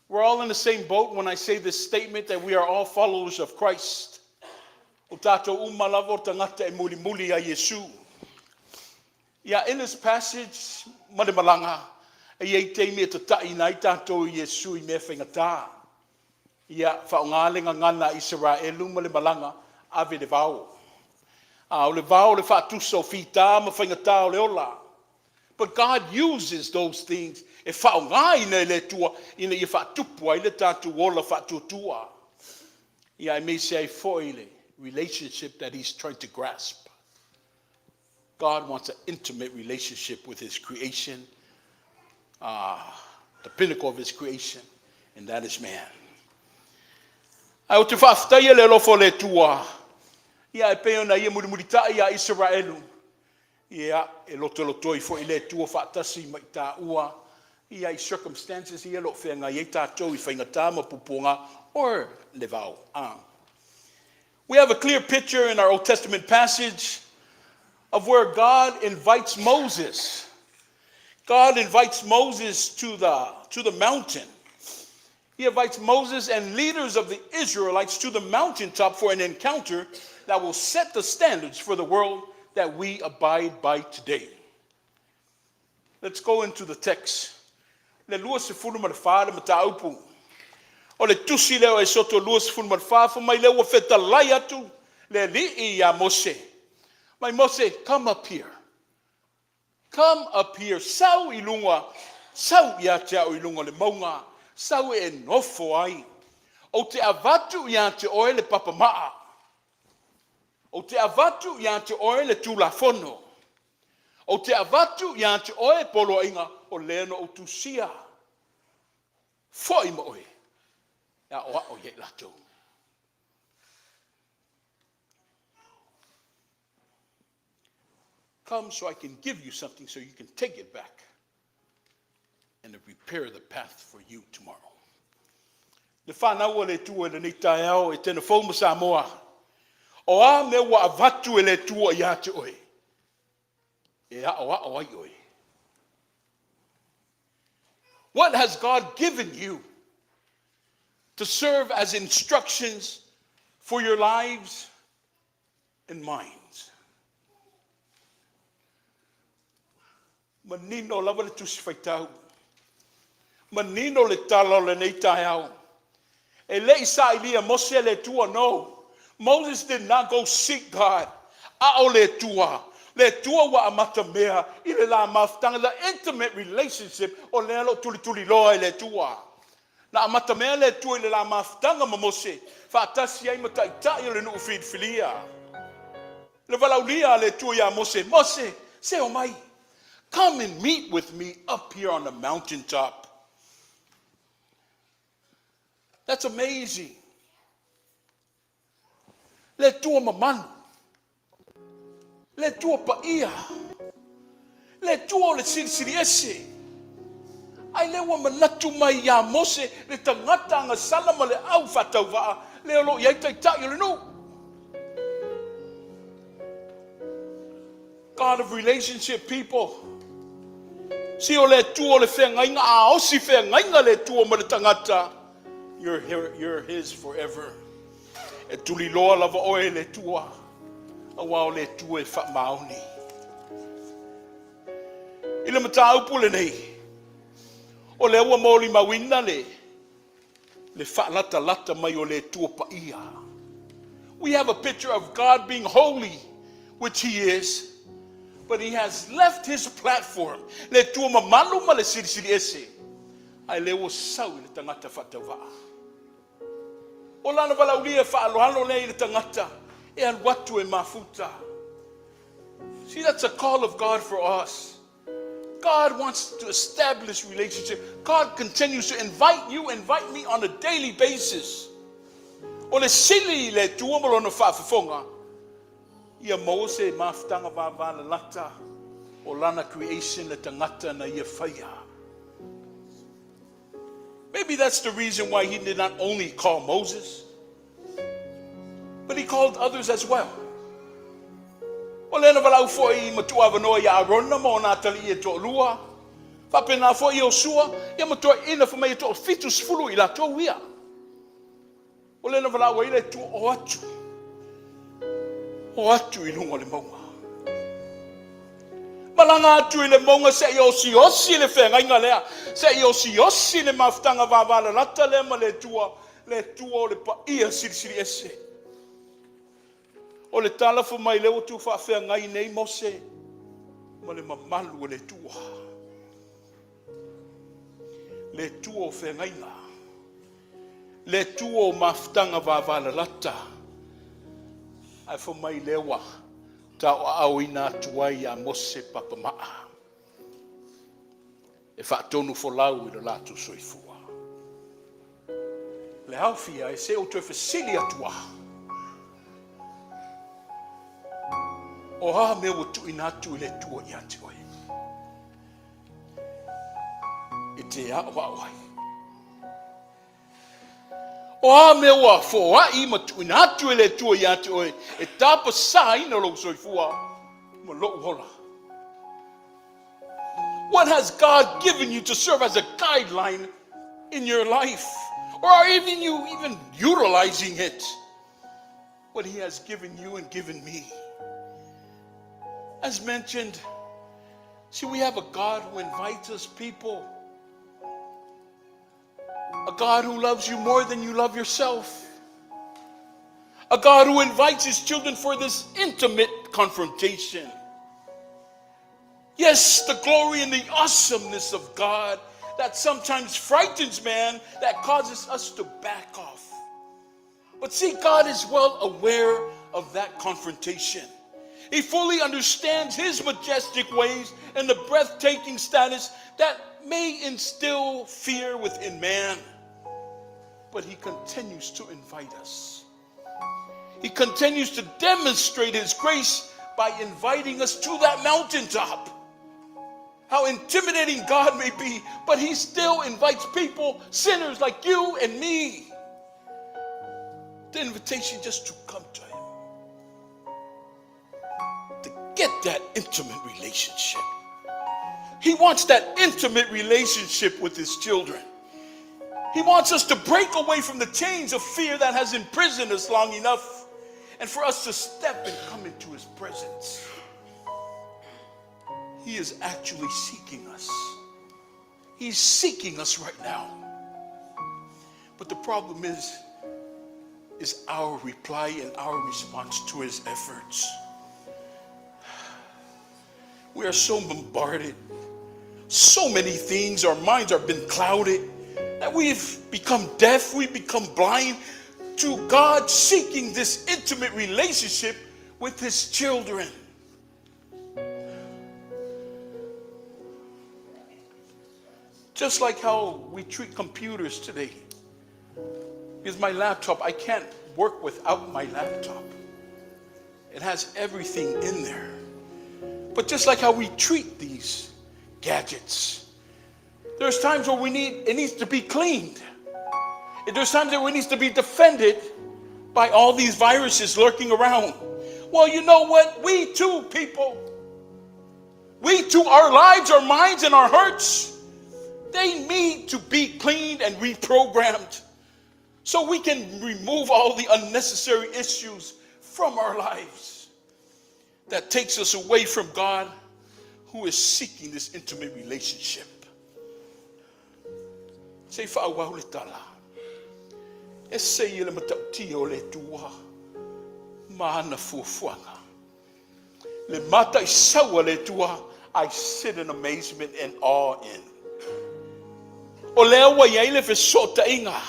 [SPEAKER 1] We're all in the same boat when I say this statement that we are all followers of Christ. O tātou umalavo tangata e muli muli a Yesu. Yeah, in this passage, male malanga, e ei teimi e tatai na I tātou Yesu I mea whaingatā. Ia whaongalenga ngana Israelu male malanga ave le vau. O le vau le whaatusa o whita ma whaingatā o le ola. But God uses those things e whaongai nei le tua ina I whaatupua I le tātou ola whaatutua. Ia I may say foile relationship that He's trying to grasp. God wants an intimate relationship with His creation, the pinnacle of His creation, and that is man. Ai o te whaftaia le lofo le tua. Ia e peo na ia murimurita ia Israelu. Ia e loto I fo I le tua whaatasi mai tā ua. Ia I circumstances ia lo whenga I tātou I whaingata ma puponga or le vau. We have a clear picture in our Old Testament passage of where God invites Moses. God invites Moses to the mountain. He invites Moses and leaders of the Israelites to the mountaintop for an encounter that will set the standards for the world that we abide by today. Let's go into the text. Le lua se fulu ma le whāre ma tā upu. O le tusi leo e soto lua se fulu ma le whāwha mai leo a whetalai atu le li'i a Mose. My Mose, come up here. Come up here. Sau I lunga. Sau ia te au I lunga le maunga. Sau e nofo ai. O te avatu ia te oe le papamaa. O te avatu ia te oe le tulafono. O te avatu ia te oe polo inga o leno o tusia. Foi mo oe. Ia oa o ye lato. Come so I can give you something so you can take it back and prepare the path for you tomorrow. Le whanau le tua le nitai au e tena whauma Samoa. O a me wa avatu le tua I ate oe. E a o ai oe. What has God given you to serve as instructions for your lives and minds? Manino lava le tusi whaitau. Manino le talo le neitai au. E le isa ilia Mose le tua, no. Moses did not go seek God. A'o le tua. Le tua wa amata mea. Ile la maftanga, the intimate relationship o le alo tuli loa le tua. Na amata mea le tua ile la maftanga ma Mose. Whaatasi ai mataitai le nuu filia. Le walaulia le tua ya Mose. Mose, se o mai. Come and meet with me up here on the mountaintop. That's amazing. Le tua mamanu. Le tua paia. Le tua le siri ese. Ai le wa manatu mai ya Mose le tangata nga salama le au whatauvaa. Le olo iai taitai le no. God of relationship people. Si o le tua le whengainga a osi whengainga le tua ma le tangata. You're his forever. E tuli loa lava oe le tua. A wao le tua e wha maoni. Ila mata upu le nei. O le ua maoli mawina le. Le wha lata mai o le tua paia. We have a picture of God being holy, which he is. But he has left his platform. Le tua mamalu ma le siri ese. Ai le ua sau le tangata whatawaa. O lana walaulia whaalohalo nei le tangata. E an watu e mafuta. See, that's a call of God for us. God wants to establish relationship. God continues to invite me on a daily basis. O le sili le tuomolo no whaafafonga. Ia Mose mafutanga vāvala lata o lana creation le tangata na ia whaia. Maybe that's the reason why he did not only call Moses, but he called others as well. O lena walau foi matua vanoa ia Arona mo nā tali ia tō lua. Whapena foi o sua, ia matua ina whamai tō fitus fulu i la tō ia. O lena walau ile tō o atu. O atu i lunga le maunga. Malanga atu i le maunga se i osi le whenga lea. Se i osi le mafutanga vāvala lata le ma le tua o le pa ia siri ese. O le talafu mai leo tu whawhea ngai nei Mose, ma le mamalu o le tua. Le tua o whengaina. Le tua o mafutanga vāvala lata. Ai wha mai lewa, ta o au ina tuai a Mose papamaa. E whaatonu wholau i le lātu soifua. Le hawhia e se o te whasili atua. O ha me o tu inatu i le tua i ati oi. I te a o awai. O ha me o a fōa i ma tu inatu i le tua i ati oi. E tāpa sa ina lo soifua. Ma lo hola. What has God given you to serve as a guideline in your life? Or are even you utilizing it? What he has given you and given me. As mentioned, see, we have a God who invites us people. A God who loves you more than you love yourself. A God who invites his children for this intimate confrontation. Yes, the glory and the awesomeness of God that sometimes frightens man, that causes us to back off. But see, God is well aware of that confrontation. He fully understands his majestic ways and the breathtaking status that may instill fear within man. But he continues to invite us. He continues to demonstrate his grace by inviting us to that mountaintop. How intimidating God may be, but he still invites people, sinners like you and me. The invitation just to come to him. To get that intimate relationship. He wants that intimate relationship with his children. He wants us to break away from the chains of fear that has imprisoned us long enough, and for us to step and come into his presence. He is actually seeking us. He's seeking us right now. But the problem is our reply and our response to his efforts. We are so bombarded. So many things, our minds have been clouded, that we've become deaf, we've become blind to God seeking this intimate relationship with his children. Just like how we treat computers today. Because my laptop, I can't work without my laptop. It has everything in there. But just like how we treat these gadgets, there's times where it needs to be cleaned. And there's times where it needs to be defended by all these viruses lurking around. Well, you know what? We too, people. We too, our lives, our minds, and our hearts, they need to be cleaned and reprogrammed so we can remove all the unnecessary issues from our lives that takes us away from God, who is seeking this intimate relationship. Say fa'awau le tala. E sei le matauti o le tua. Maana fuafuanga. Le mata I saua le tua. I sit in amazement and awe in. O leo wa iai le fesota inga.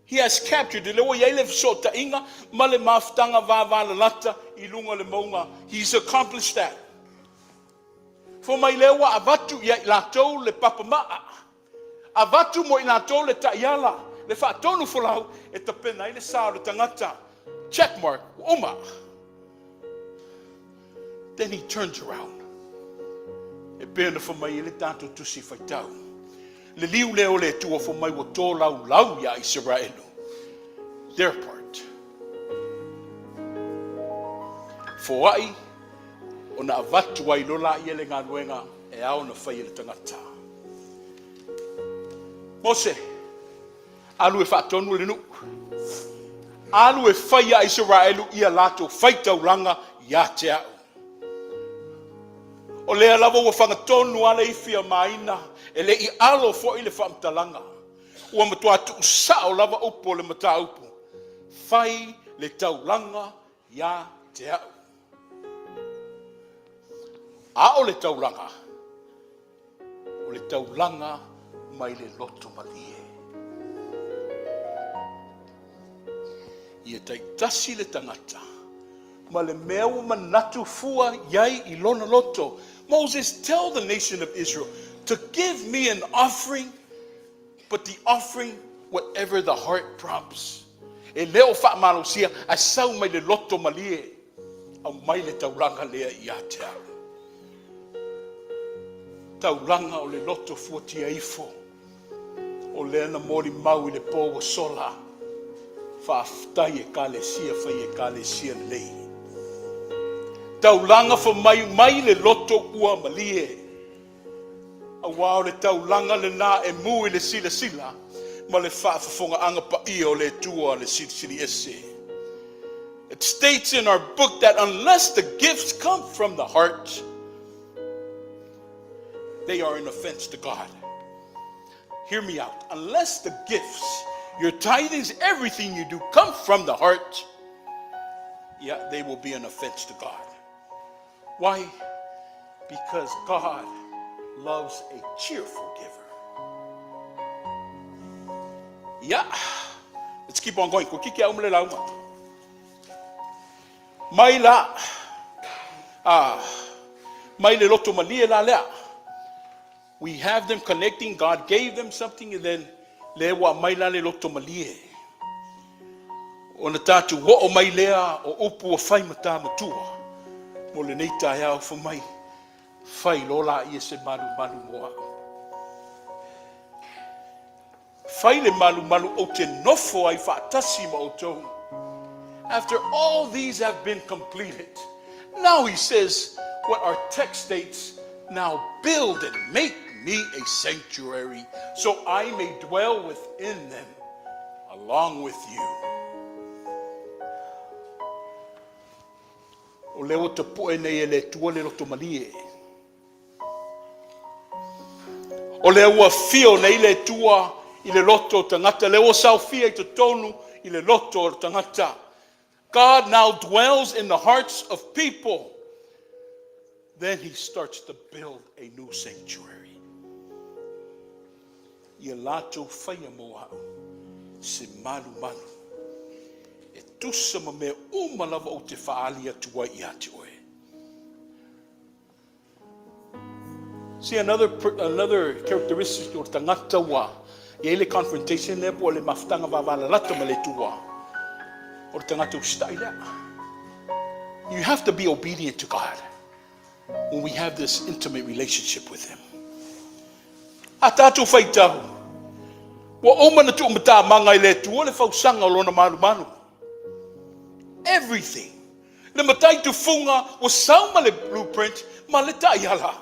[SPEAKER 1] He has captured the leo iai le fesota inga. Ma le mafutanga vāvala lata I lunga le maunga. He's accomplished that. For mai leo wa avatu iai latou le papamaa. Avatu mo I latou le taiala. Le whaatonu wholau e te pena I le sao le tangata. Checkmark. Oma. Then he turns around. E pēna whamai ele tātou tusi whaitau. Le liu leo le tua whamai wa tō lau ia Israelu. Their part. Foai, o na avatu ai lola i ele ngā nuenga e au na whai ele tangata. Mose, alu e whaatonu le nuku. Alu e whai a Israelu ia lato whaitau langa ia te au. O lea lava ua whangatonu ala i whia maina, e le i alo fo i le whaamtalanga. Ua matua tu sao lava upo le mata upo. Whai le taulanga ia te au. A o le taulanga. O le taulanga mai le loto malie. Ia taitasi le tangata. Ma le mea ua manatu fua iai I lona loto. Moses, tell the nation of Israel to give me an offering, but the offering, whatever the heart prompts. E leo whaamalosia, a sau mai le loto malie, au mai le tauranga lea I a te au. Tauranga o le loto fuatia ifo, o lea na mori mau I le pōwa sola, whaaftai e kālesia, whai e kālesia lei. Taulanga fa mai le loto ua malie. A wao le taulanga le na e mui le sila sila. Ma le whaafafonga anga pa o le tua le sili ese. It states in our book that unless the gifts come from the heart, they are an offense to God. Hear me out. Unless the gifts, your tithings, everything you do come from the heart, yeah, they will be an offense to God. Why? Because God loves a cheerful giver. Yeah. Let's keep on going. Mai la. Mai le loto malia la lea. We have them connecting. God gave them something and then lewa mai la le loto malie. Ona tatu ho o mai lea o upu o whai mata matua. Mo le nei tae au wha mai, whai lola I se malu moa. Whai le malu o te nofo ai whaatasi ma o tau. After all these have been completed, now he says what our text states, now build and make me a sanctuary so I may dwell within them along with you. O leo te poe nei e le tua le loto malie. O leo ua fio nei le tua I le loto tangata. Leo sau fia I te tonu I le loto tangata. God now dwells in the hearts of people. Then he starts to build a new sanctuary. Ia lato whaia moa se malu. E tusa ma mea umalawa o te whaalia tua I ate oe. See, another characteristic o tangata wa, I ele confrontation le po le maftanga wawana lata ma le tua. O tangata ustai lea. You have to be obedient to God when we have this intimate relationship with him. A tātou whaitau. Wa omana tu umata manga I le tua le whausanga o lona manu. Everything. Le matai tu funga was sauma le blueprint ma le taiala.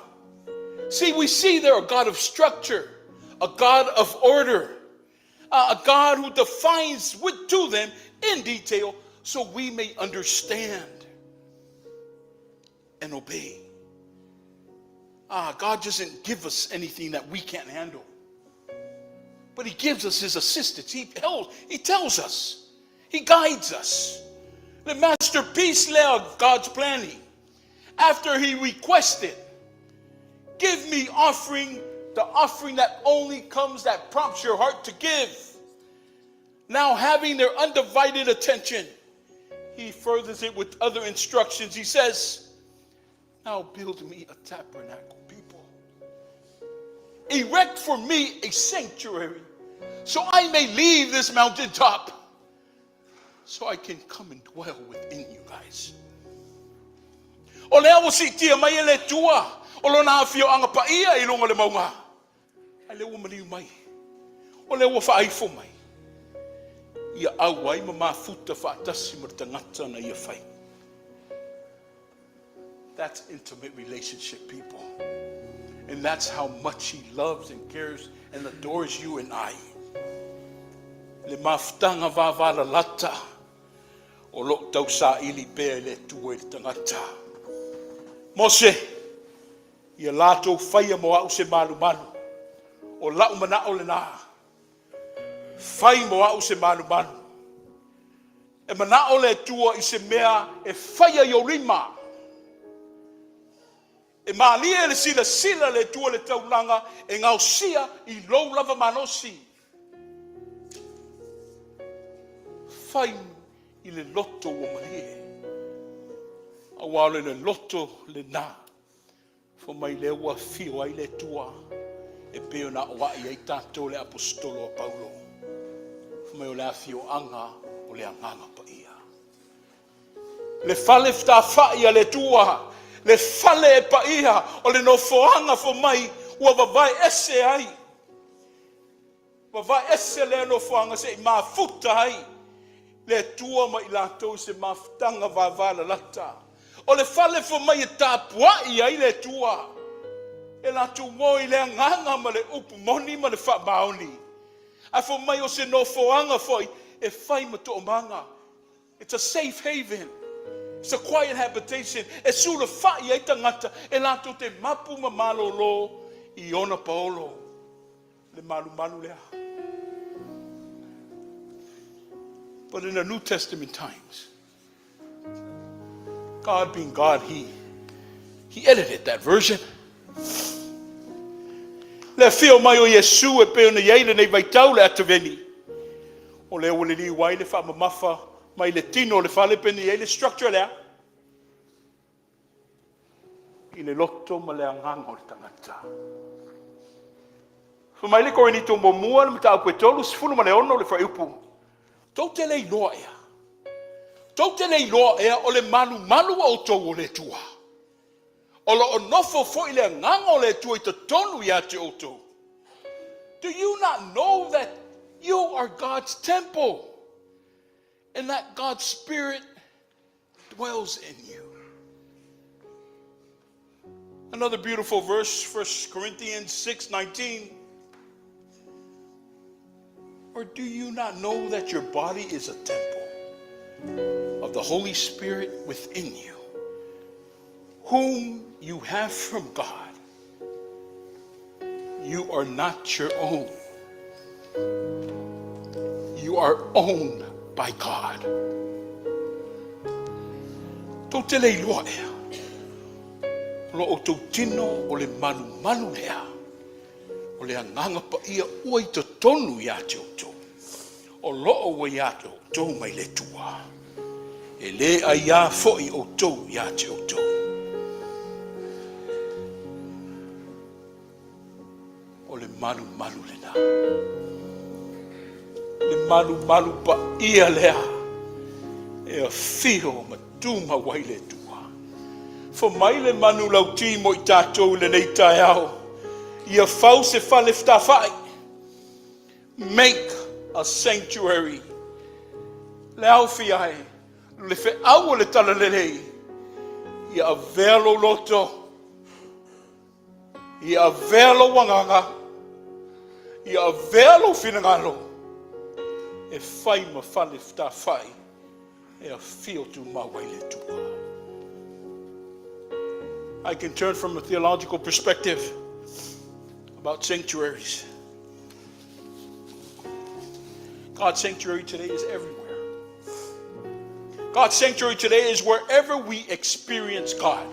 [SPEAKER 1] See, we see there a God of structure, a God of order, a God who defines to them in detail so we may understand and obey. God doesn't give us anything that we can't handle, but he gives us his assistance. He tells us. He guides us. The masterpiece of God's planning. After he requested, give me offering, the offering that only comes, that prompts your heart to give. Now having their undivided attention, he furthers it with other instructions. He says, now build me a tabernacle, people. Erect for me a sanctuary, so I may leave this mountaintop, so I can come and dwell within you guys. O lea o si tia mai le tua. O lo na fio anga pa ia I longa le maunga. Ai le ua maniu mai. O le ua whaifo mai. Ia au ai ma mafuta whaatasi ma tangata na ia whai. That's intimate relationship, people. And that's how much He loves and cares and adores you and I. Le mafutanga vāwala lata. O lo tau sa ili pēr le tuwe tangata. Mose, ia lātou whaia mo au se malu malu. O lau mana o le nā. Whai mo au se malu malu. E mana o le tua I se mea e whaia yo rima. E maalia le sila sila le tua le taulanga e ngau sia I lou lava manosi. Whai I le loto o malie. A wale le loto le nā. Fo mai le ua fio ai le tua. E peo na oa I ai tātou le apostolo a Paulo. Fo mai o le afio anga o le anganga pa ia. Le fale fta whaia le tua. Le fale e pa ia. O le no foanga fo mai. Ua wawai ese ai. Wawai ese le no foanga se I mafuta ai. Le tua ma I lātou se mafutanga wawala lata. O le fale fo mai e tāpuai ai le tua. E lātou ngoi le nganga ma le upu moni ma le wha maoni. A fo mai o se no foanga foi e whai ma to manga. It's a safe haven. It's a quiet habitation. E sura whai ai tangata. E lātou te mapu ma malolo I ona paolo. Le malu malu lea. But in the New Testament times, God being God, He edited that version. Le fio mai o Yesu e peo na yeile nei vaitau le ataveni. O le ole li wai le wha mamafa mai le tino le whale pe na yeile structure lea. I le loto ma le anganga o le tangata. So mai le kore ni tō momua le mta au koe tolu sifunu ma le ono le whaiupu. Tau te lei loa ea. Tau te lei loa ea o le malu malu o tau o le tua. O lo onofo fo I le nganga o le tua I te tonu ia te oto. Do you not know that you are God's temple? And that God's Spirit dwells in you. Another beautiful verse, 1 Corinthians 6:19. Or do you not know that your body is a temple of the Holy Spirit within you, whom you have from God? You are not your own. You are owned by God. Tau te lei loa ea. Lo o tau tino o le manu manu lea. O le anganga pa ia ua I te tonu ia te oto. O loo wa ia te oto mai le tua. E le a ia foi oto ia te oto. O le malu malu le na. Le malu malu pa ia lea. E a fio ma tuma wai le tua. Fo mai le manu lau ti mo I tātou le nei tai au. Ia fau se fale ftawhai. Make a sanctuary. Le au fiai. Le fe au le tala lelei. Ia a velo loto. Ia a velo wanganga. Ia a velo finangalo. E fai ma fale ftawhai. E a fio tu mawai le tua. I can turn from a theological perspective about sanctuaries. God's sanctuary today is everywhere. God's sanctuary today is wherever we experience God.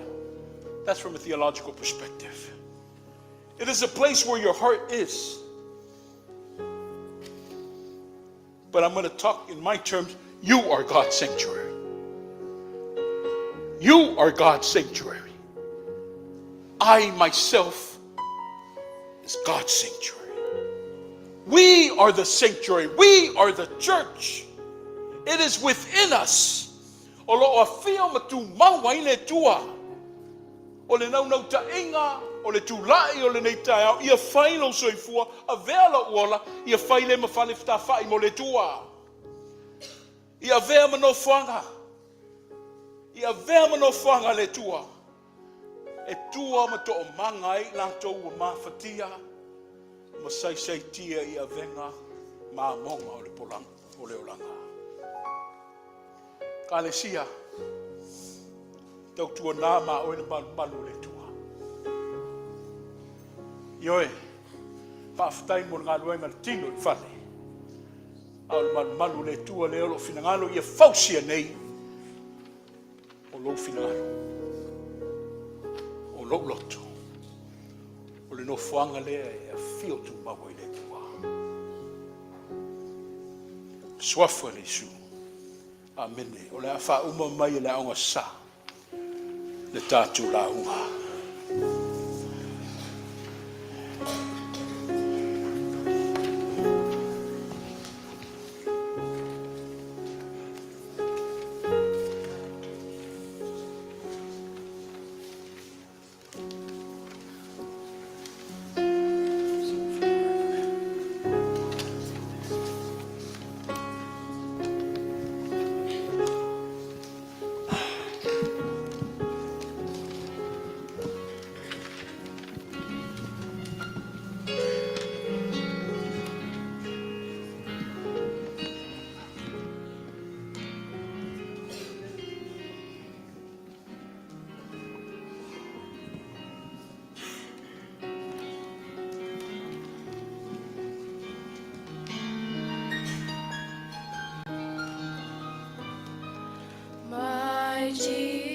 [SPEAKER 1] That's from a theological perspective. It is a place where your heart is. But I'm going to talk in my terms. You are God's sanctuary. You are God's sanctuary. I myself is God's sanctuary. We are the sanctuary. We are the church. It is within us. O lo a fia matu maua I le tua. o le nau ta inga, o le tūlai o le nei tai au, ia whai lo soifua, a vea la uola, ia whai le mawhale fta whai mo le tua. Ia vea mano whanga. Ia vea mano whanga le tua. E tua ma to o mangai, lantou o mawhatia, ma sai tia ia venga, ma monga o le polang, o le olanga. Ka le sia, tau tua nā ma o le malu le tua. Ioe, whaafitai mo ngā luenga le tino i whale. Au le malu le tua le olo finangalo ia fausia nei. O lo finangalo. O lo loto. O le no fuanga lea e fio tu mawa i le tua. Swafu le isu. Amene. O le a wha uma mai le aonga sa. Le tātu la unga.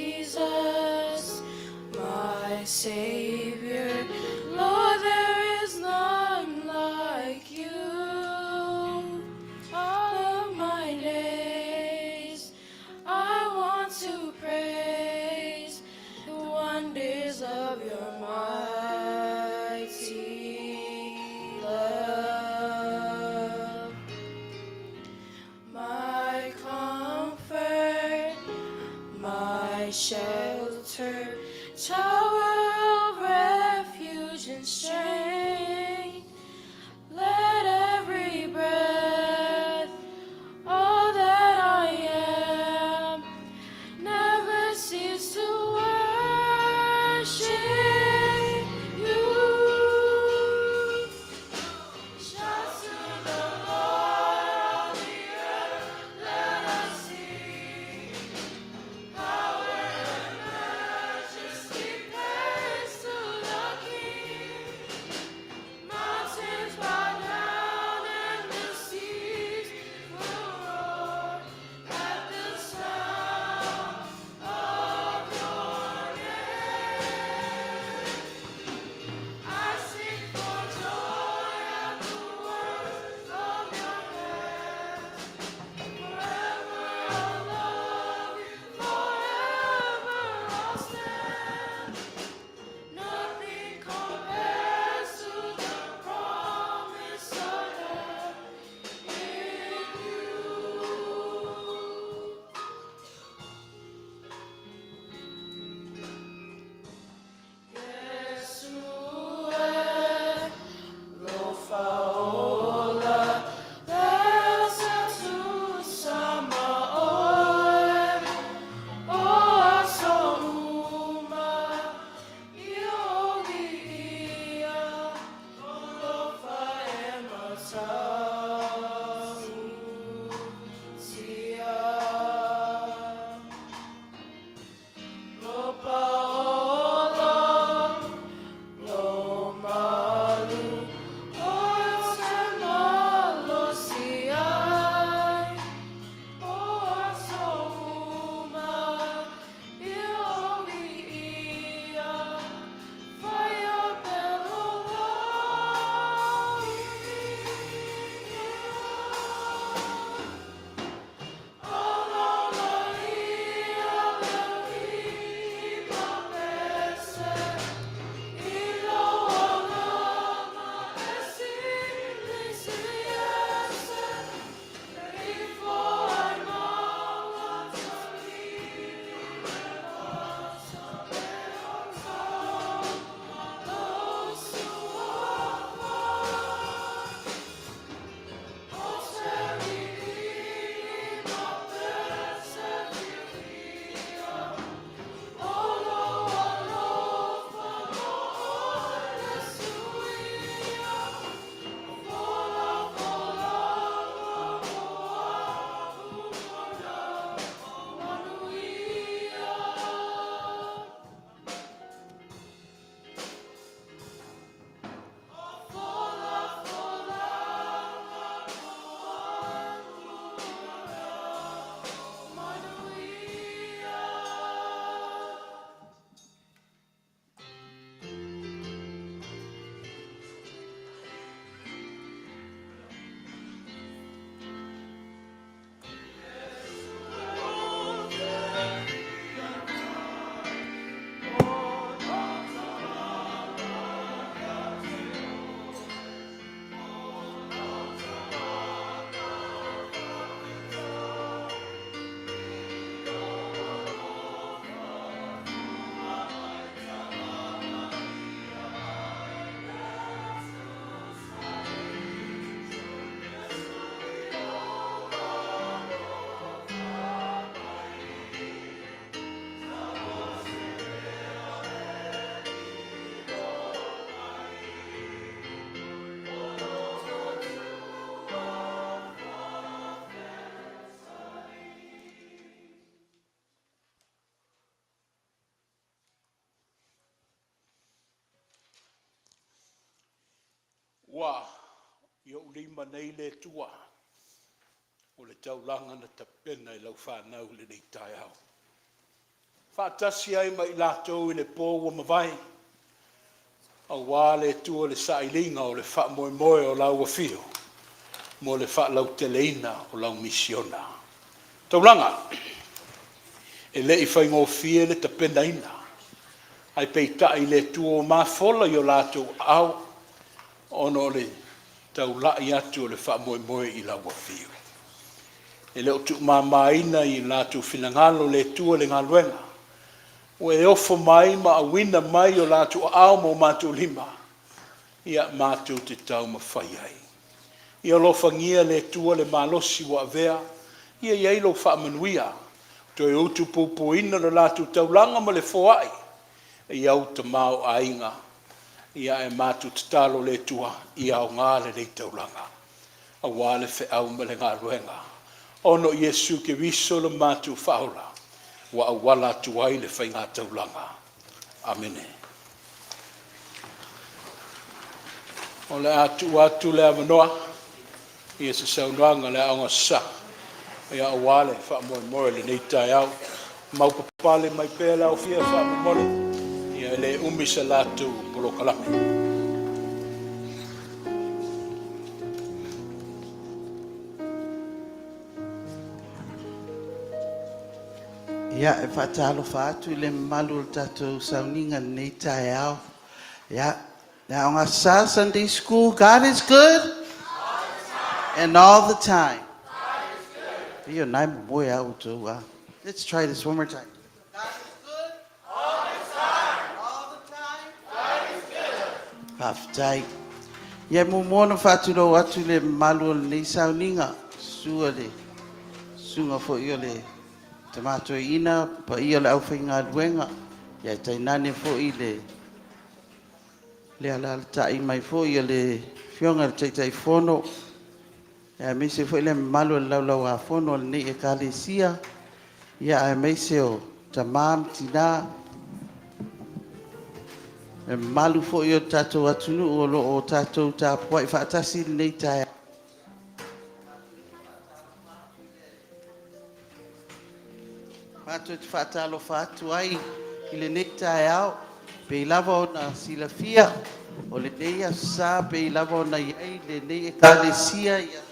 [SPEAKER 2] Jesus, my Savior, Lord, there is none like you. All of my days, I want to praise the wonders of your mighty love. My comfort, my shelter, tower of refuge and strength. Let every breath, all that I am, never cease to worship you. Shout to the Lord, all the earth, let us sing. Power and majesty,
[SPEAKER 1] o lima nei le tua. O le taulanga na tapena I lau whanau le nei tai au. Whaatasi ai mai lātou I le pō ua mawai. Au wā le tua le sailinga o le wha moe moe o lau wafio. Mo le wha lau teleina o lau misiona. Taulanga, e le I whaingo fie le tapena ina. Ai peita I le tua o mafola I o lātou au. Ono le taulai atu o le wha moe moe I lau wafio. E leo tu mamaina I lātou finangalo le tua le ngaluenga. O e ofo mai ma a wina mai o lātou au mo mātou lima. Ia mātou te tau ma whai ai. Ia lofangia le tua le malosi wa avea. Ia iailo wha manuia. To e utu pupuina le lātou taulanga ma le foai. Ia au ta mau ainga. Ia e mātou te talo le tua. Ia au ngāle le taulanga. A wale fe au ma le ngā ruenga. Ono Yesu ke viso le mātou whaola. Wa awala tuai le whainga taulanga. Amene. O le atu le avanoa. Ia se saunoanga le aonga sa. Ia awale wha moe moe le nei tai au. Mau papale mai pēla o fia wha moe moe. Ia le umisa lātou polo kalame.
[SPEAKER 3] Ia e whaatalo whaatu I le malu o tatou sauninga nei tai au. Ia, now on our Sunday school, God is good. And all the time. Ia nai moe au tō. Let's try this one more time. God is good. All the time. All the time. God is good. Paftai. Ia mo mono whaatu ro atu le malu o nei sauninga. Sua le. Sunga fo I o le. Tamato ina pa ia le au whainga duenga. Ia tai nane fo I le ala tai mai fo I le fionga le tai fono. Ia meise fo I le malu le lau a fono le nei e kalesia. Ia meise o tamam tina. E malu fo I o tatou atunu o lo o tatou tapua I whaatasi le nei tai. Mato te whaatalo whaatu ai I le nei tai au. Pe lava o na silafia. O le nei a sa pe lava o na iai le nei e kalesia ia.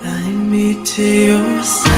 [SPEAKER 2] guide me to your side.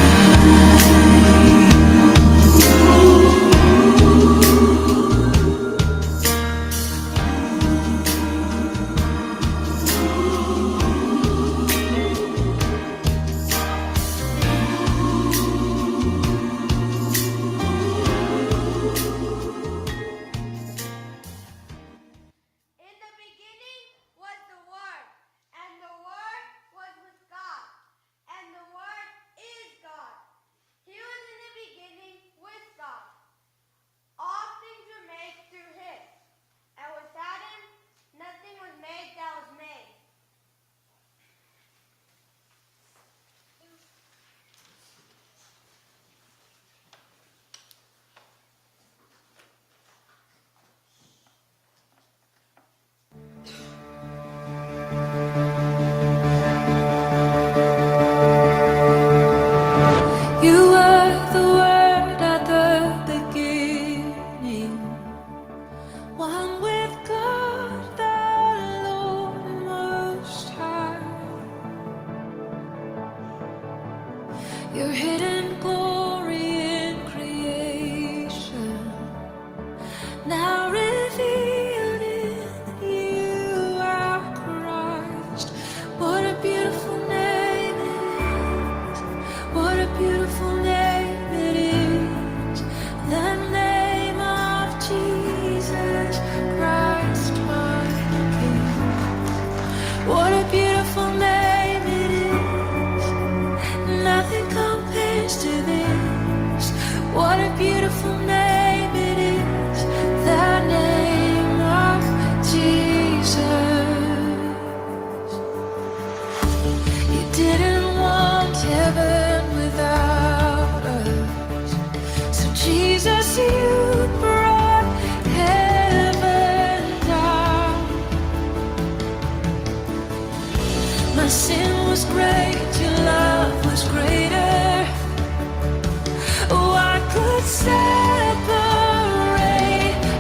[SPEAKER 2] You were the Word at the beginning, one with God the Lord Most High. Your hidden glory in creation, now revealed in you are Christ. What a beautiful name it is. What a beautiful name it is. The name of Jesus Christ, my King. What a beautiful name it is. Nothing compares to this. What a beautiful name it is. The name of Jesus. You didn't want heaven without us, so Jesus, you brought heaven down. My sin was great, your love was greater. Oh, I could separate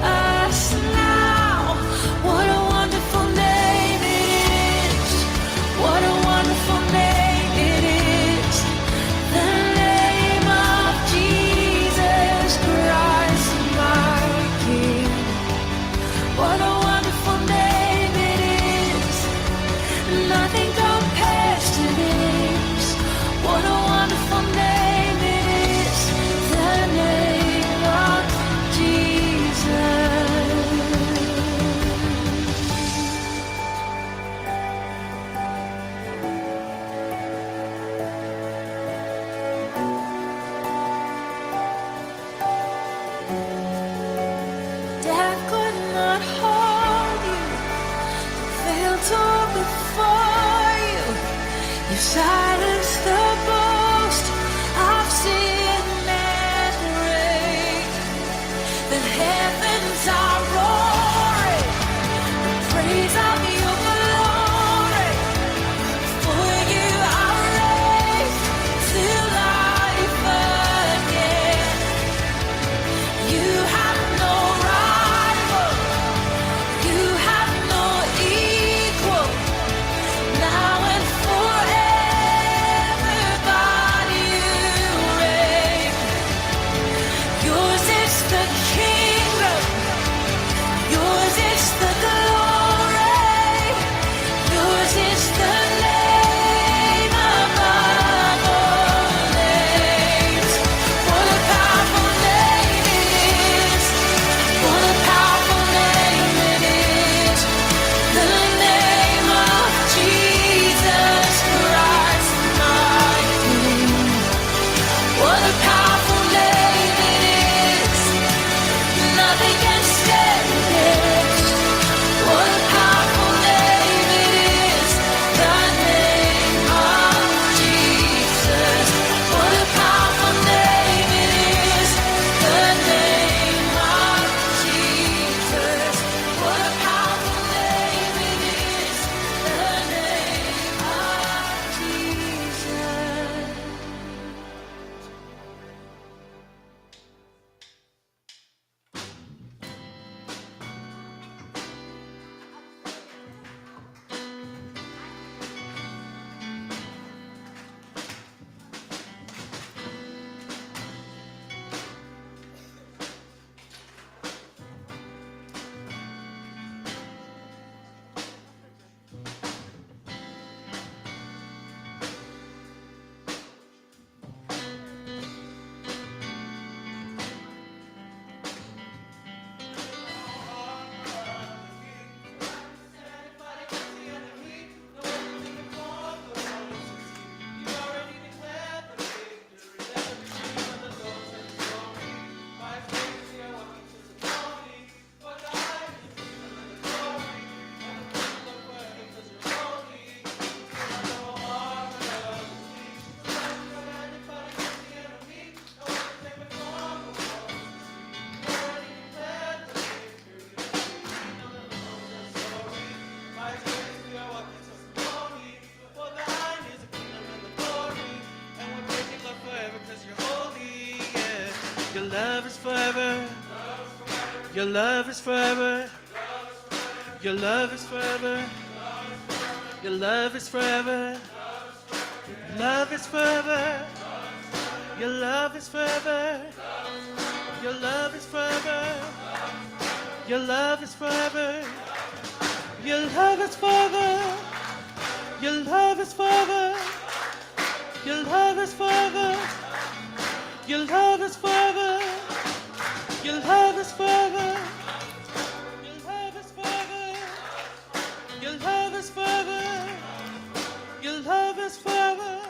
[SPEAKER 2] us now. What a wonderful name it is. What a wonderful name it is. The name of Jesus Christ, my King. What a wonderful name it is. Nothing compares to this. What a wonderful name it is. The name of Jesus. Death could not hold you, failed to before you. You silenced the boast of sin and grave. The heavens are roaring, the praise of your glory. For you are raised to life again. You have no rival, you have no equal, now and forever.
[SPEAKER 3] Your love is forever. Your love is forever. Your love is forever. Your love is forever. Love is forever. Your love is forever. Your love is forever. Your love is forever. Your love is forever. Your love is forever. Your love is forever. Your love is forever. Your love is forever. Your love is forever. Your love is forever. Your love is forever.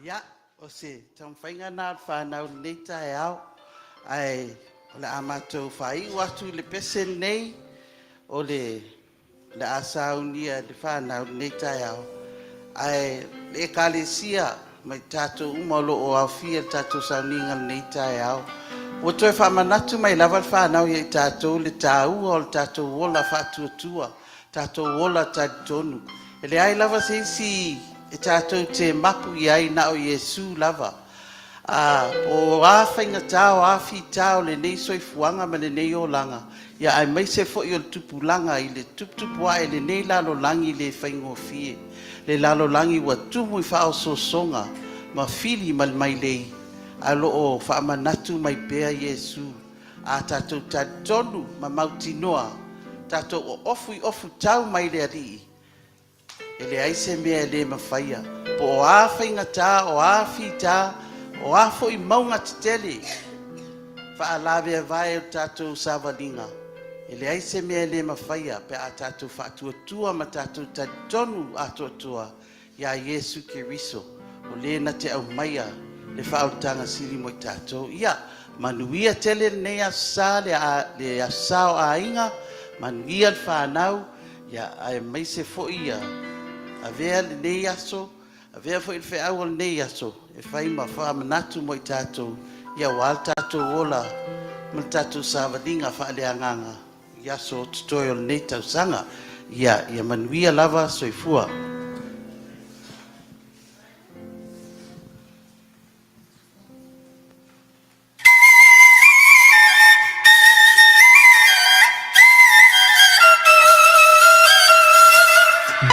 [SPEAKER 3] Ia, o se tamwhainga nā whanau nei tae au. Ai, o le amatou whai watu le pese nei, o le asaunia le whanau nei tae au. Ai, le kalesia mai tātou umalo o au fia tātou sauninga nei tae au. O toi whamanatu mai lava le whanau i tātou le tāua o le tātou wola whatuatua, tātou wola tātonu. E le ai lava se isi e tātou te mapu i ai na o Yesu lava. O awhainga tāo, awhi tāo le nei soifuanga ma le nei o langa. Ia ai mai se fo i o le tupu langa i le tupu ai le nei lalo langi le whaingo fie. Le lalo langi wa tumu i whao sosonga ma fili mal mai lei. Alo o whaamanatu mai pea Yesu. A tātou tātonu ma mauti noa. Tātou o ofu tau mai le arii. E le aise mea le mawhaia. Po o awhainga tā, o awhi tā, o afo i maunga te tele. Whaalawe a vai o tātou savalinga. E le aise mea le mawhaia pe a tātou whaatuatua ma tātou tātonu atoatua. Ia Yesu Keriso. O le na te au maia. Le whaotanga siri mo i tātou. Ia, manuia tele nei asa le asao a inga. Manuia le whanau. Ia, ai mai se fo ia. A vea le nei aso. A vea fo i le whaau le nei aso. E whai ma whaamanatu mo i tātou. Ia wal tātou ola. Ma tātou sāwadinga whaaleanganga. Ia so tutoi o le nei tausanga. Ia manuia lava soifua.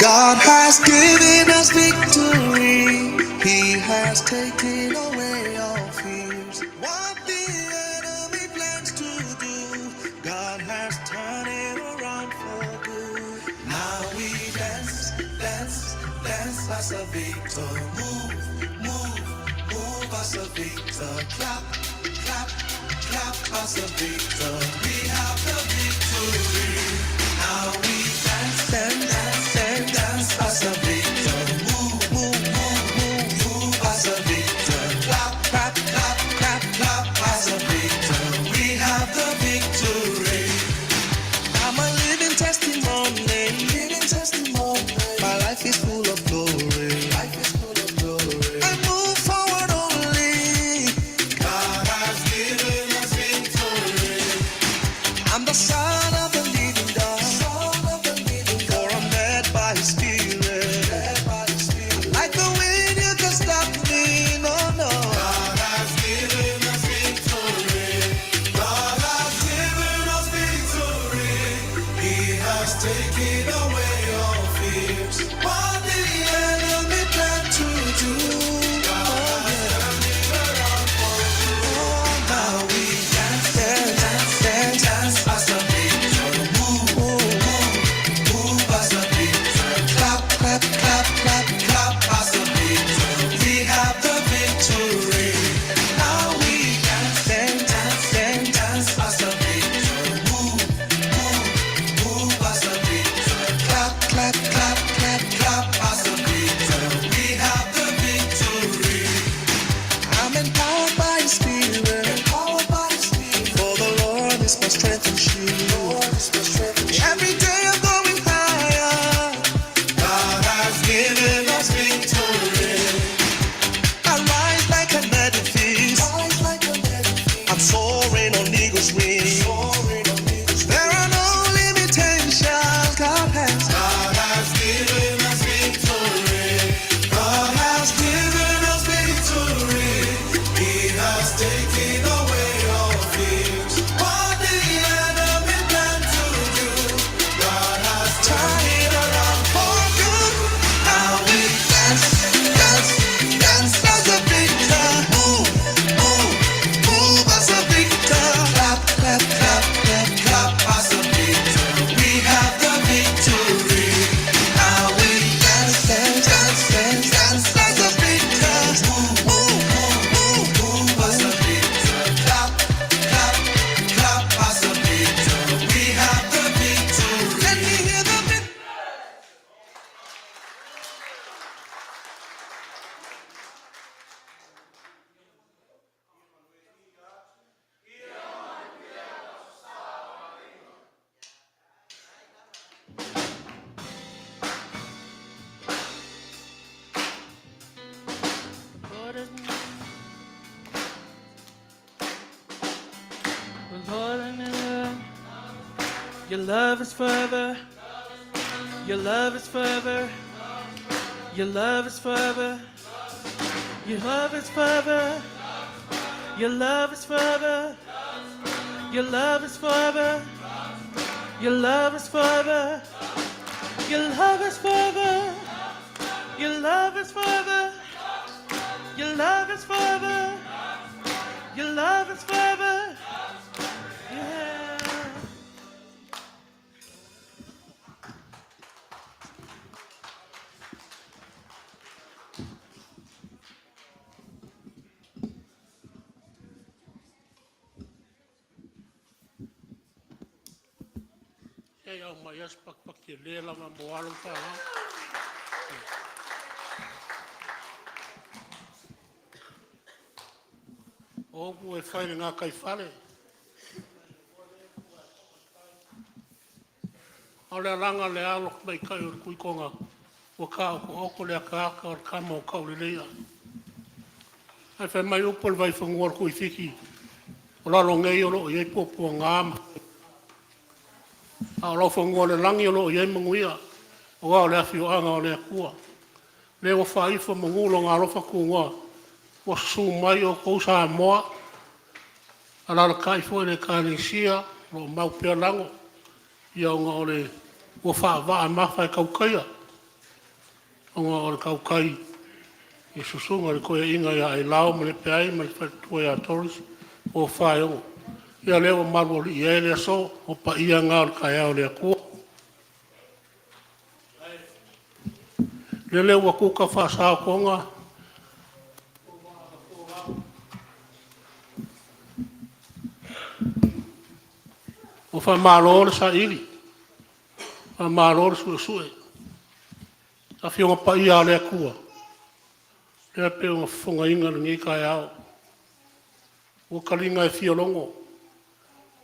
[SPEAKER 4] God has given us victory. He has taken away all fears. What the enemy plans to do, God has turned it around for good. Now we dance, dance, dance as a victor. Move, move, move as a victor. Clap, clap, clap as a victor. We have the victory. Now we dance, dance, dance, dance as a victor. Move, move, move, move, move as a victor. Clap, clap, clap, clap, clap as a victor. We have the victory. I'm a living testimony, living testimony. My life is full of glory. Life is full of glory. I move forward only. God has given us victory. I'm the son of the living God. For I'm led by His Spirit. Like the wind, you can stop me. No, no. God has given us victory. God has given us victory. He has taken away all fears. What the enemy planned to do, God has turned it around for good. Oh, now we dance, dance, dance, dance as a victor. Move, move, move, move as a victor. Clap, clap, clap, clap, clap as a victor. We have the victory. Now we dance, dance, dance, dance as a victor. Move, move, move as a victor.
[SPEAKER 5] Your love is forever. Your love is forever. Your love is forever. Your love is forever. Your love is forever. Your love is forever. Your love is forever. Your love is forever. Your love is forever. Your love is forever. Your love is forever. Yeah.
[SPEAKER 6] Ei au mai as pak ke lela ma moalo pa ha. O ku e whaere ngā kai whare. O le ranga le alo mai kai o kui konga. O ka o ko le ka o kama o kau le leia. Ai whai mai upol vai whanguar kui whiki. O lalo ngei o lo i e popo ngāma. A lau whangoa le langi o lo i manguia, o au le afi o anga o le akua. Le o whaifa mangulo ngā rofa kungoa, o su mai o kousa moa, a lala kai fo le kānesia, lo mau pia lango, i au ngā o le o wha mawhai kaukaia, o ngā o le kaukai, i susunga le koe inga ia Ailao ma le peai, ma le whaitua ia Torres, o whai ongo. Ia leo maru i ele so, o pa ia ngā o kai au le akua. Le leo a kuka whaasao konga. O wha mālore sa iri. Wha mālore sue sue. A whionga pa ia le akua. Le peo ngā whunga inga ni kai au. O karinga e whiolongo.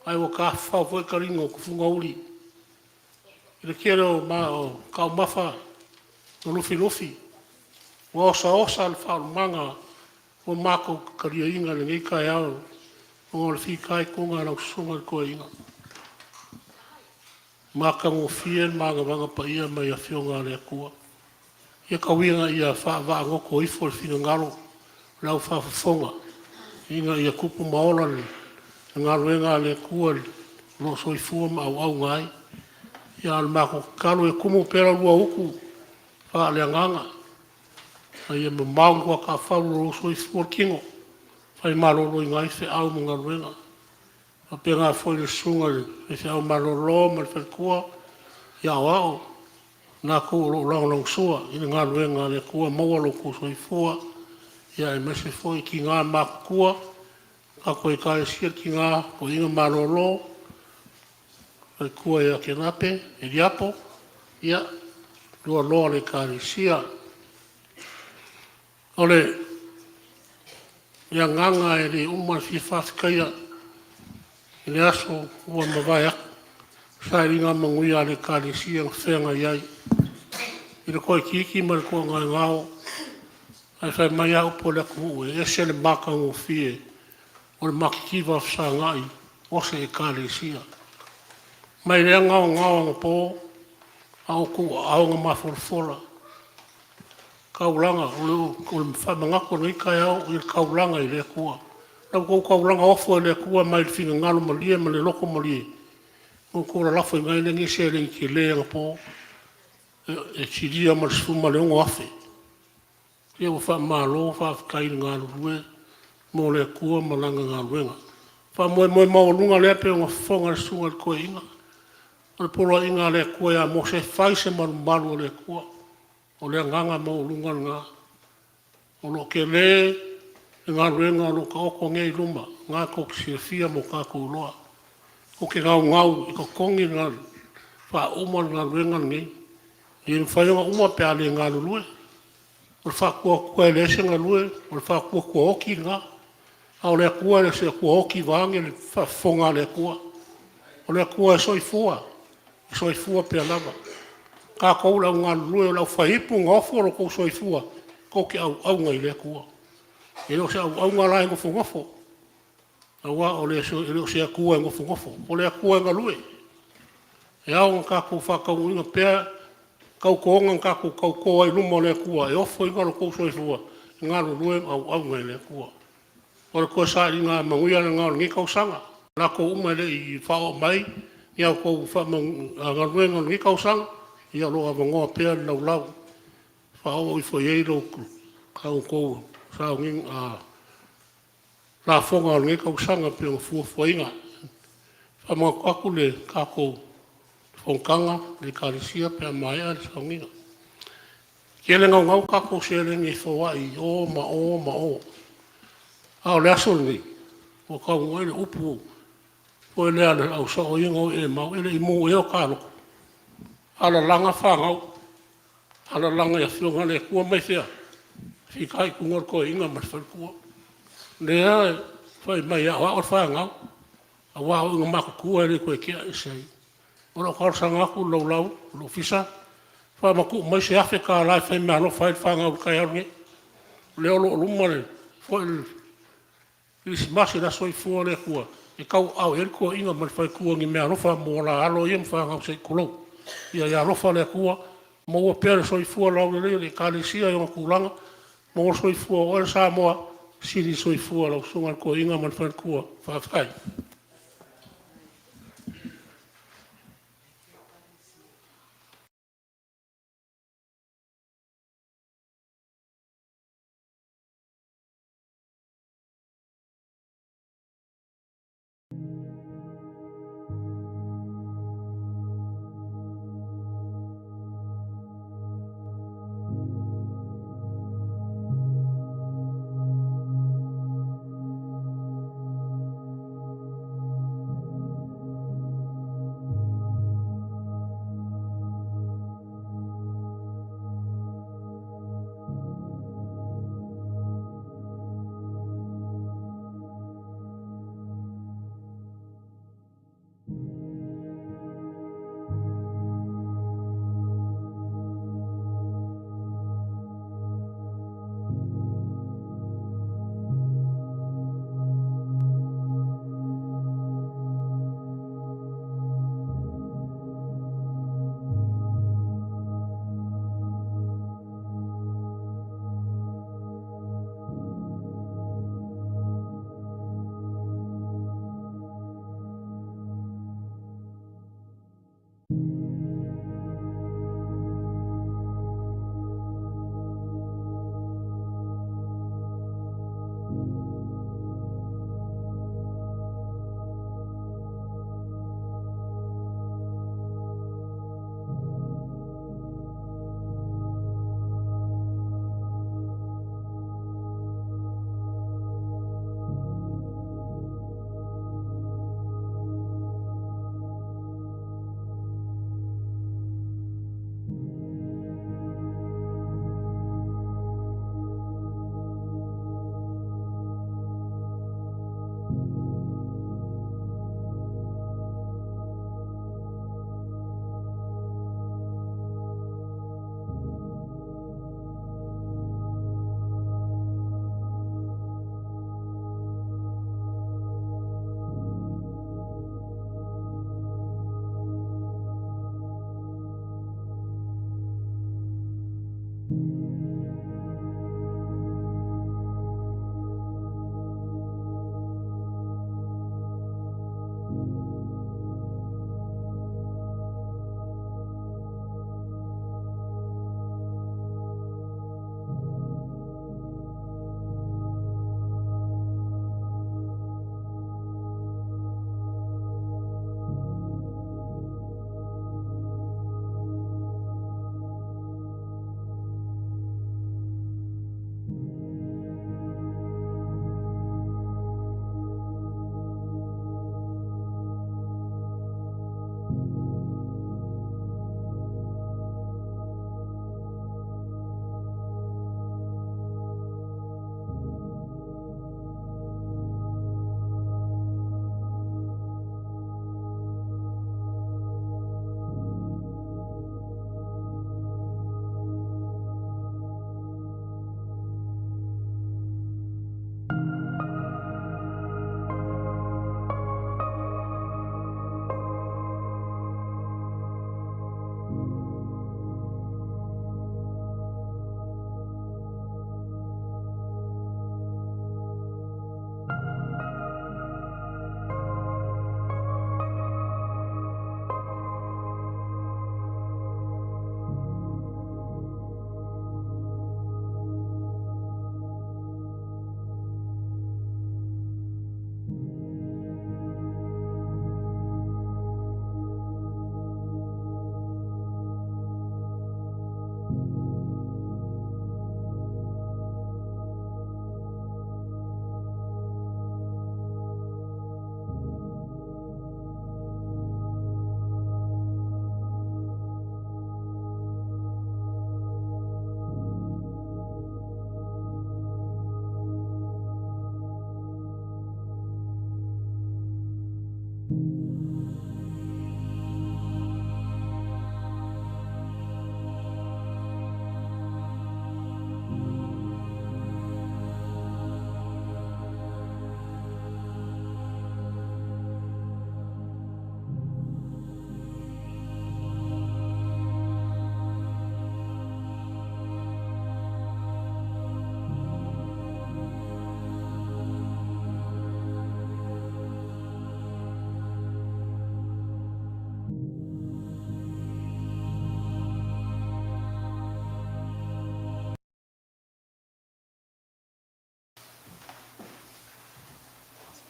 [SPEAKER 6] Ai o ka whawhoi karinga o kufunga uri. I le kere o kau mawha o lufi lufi. O osa le whaurumanga o mako karia inga le ngai kai au. O ngā le whi kai konga lau sunga koe inga. Maka ngō whien manga wanga pa ia mai a whionga le akua. Ia kawinga ia wha ngoko ifo le whina ngaro lau whawhawhonga. Inga ia kupu maola le ngā ruenga le kua lo soifua ma au ngai. Ia al mako kalo e kumu pera lua uku wha le nganga. Ia me mau kua ka wharu lo soifua kingo. Whai maroro i ngai whi au mga ruenga. A pe ngā whoi le sunga le whi au maroro ma le whaikua. Ia au au. Nā kou lo lang sua. Ina ngā ruenga le kua maua lo ku soifua. Ia e mese whoi ki ngā mako kua. Ka koe ka e sia ki ngā, ko inga maroro, kai kua e ake nape, e riapo, ia, lua loa le ka re sia. Ole, ia nganga e le umar fi whawhikaia, e le aso ua mawai aku, sai ringa manguia le ka re sia ng whenga iai. I le koe kiki ma le kua ngai ngao, ai whai mai au po le aku ue, e se le maka ngu fie, o le makikiwa sa ngai, o se e kāre sia. Mai rea ngao ngā pō, au ku au ngā mawhorofora. Kaulanga, o le whamangako nei kai au, i le kaulanga i le kua. Nau kou kaulanga ofo i le kua mai le whinga ngalo malie, ma le loko malie. O kou la lafo i ngai nengi se le ki le ngā pō, e tiria ma le sfuma le ongo afe. Ia o whamalo, whawhikai ngā rue, mo le kua malanga ngā ruenga. Wha moe maulunga lea pe o ngā whonga le sunga le koe inga. O le polo inga le kua ia mo se whaise maru o le kua. O le nganga maulunga ngā. O lo ke le ngā ruenga lo ka oko ngei luma. Ngā ko kisia fia mo kā kouloa. Ko ke ngau i ko kongi ngā wha uma ngā ruenga ngei. I ni whaionga uma pe ale ngā lulue. O le wha kua le se ngā lue. O le wha kua oki ngā. Au le kua le se kua oki vange le whafonga le kua. O le kua e soifua. E soifua pe alava. Ka kou lau ngā lue o lau whaipu ngā oforo kou soifua. Kou ke au ngai le kua. E leo se au ngā lai ngofo ngofo. Aua o le se kua ngofo ngofo. O le kua ngā lue. E au ngā kākou whakau inga pēr, kau koonga ngā kākou kau koa i lumo le kua, e ofo i ngaro kou soifua, i ngaro lue au ngai le kua. O le koe sa i ngā manguia le ngaro ngi kau sanga, la kou umai le i whao mai, i au kou ngaro lue ngaro ngi kau sanga, i au loa wangoa pēr lau lau, whao i fo iei lo kau kou sa nging la fonga ngi kau sanga pe o fua inga. Whamua kaku le kākou Fongkanga, le karisia pe mai a le saunginga. Kia le ngau kako se le ngi whawai, o ma o ma o. Ao le aso ni, o kau ngoi le upu, o e lea le au sa o ingo e mau, ele i mou e o kāloko. Ala langa whangau, ala langa ia whionga le kua mai thea. Whikai kungor koe inga mai whaikua. Lea e whai mai a wao whangau, a wao inga mako kua e le koe kia e sei. Ora kau sanga aku lau lo fisa. Fa maku mai se afe ka lai fai me alo fai fanga o kai arnge. Le olo lumare. Fo il si masi la soi fu le kua. E kau au el kua inga mai fai kua ngi me alo fa mo la alo yem fanga o se kulo. Ia alo fa le kua. Mo o pere soi fu la o le kalisia yo kulanga. Mo soi fu o le sa moa. Siri soi fu la o sunga kua inga mai fai kua. Fa fai.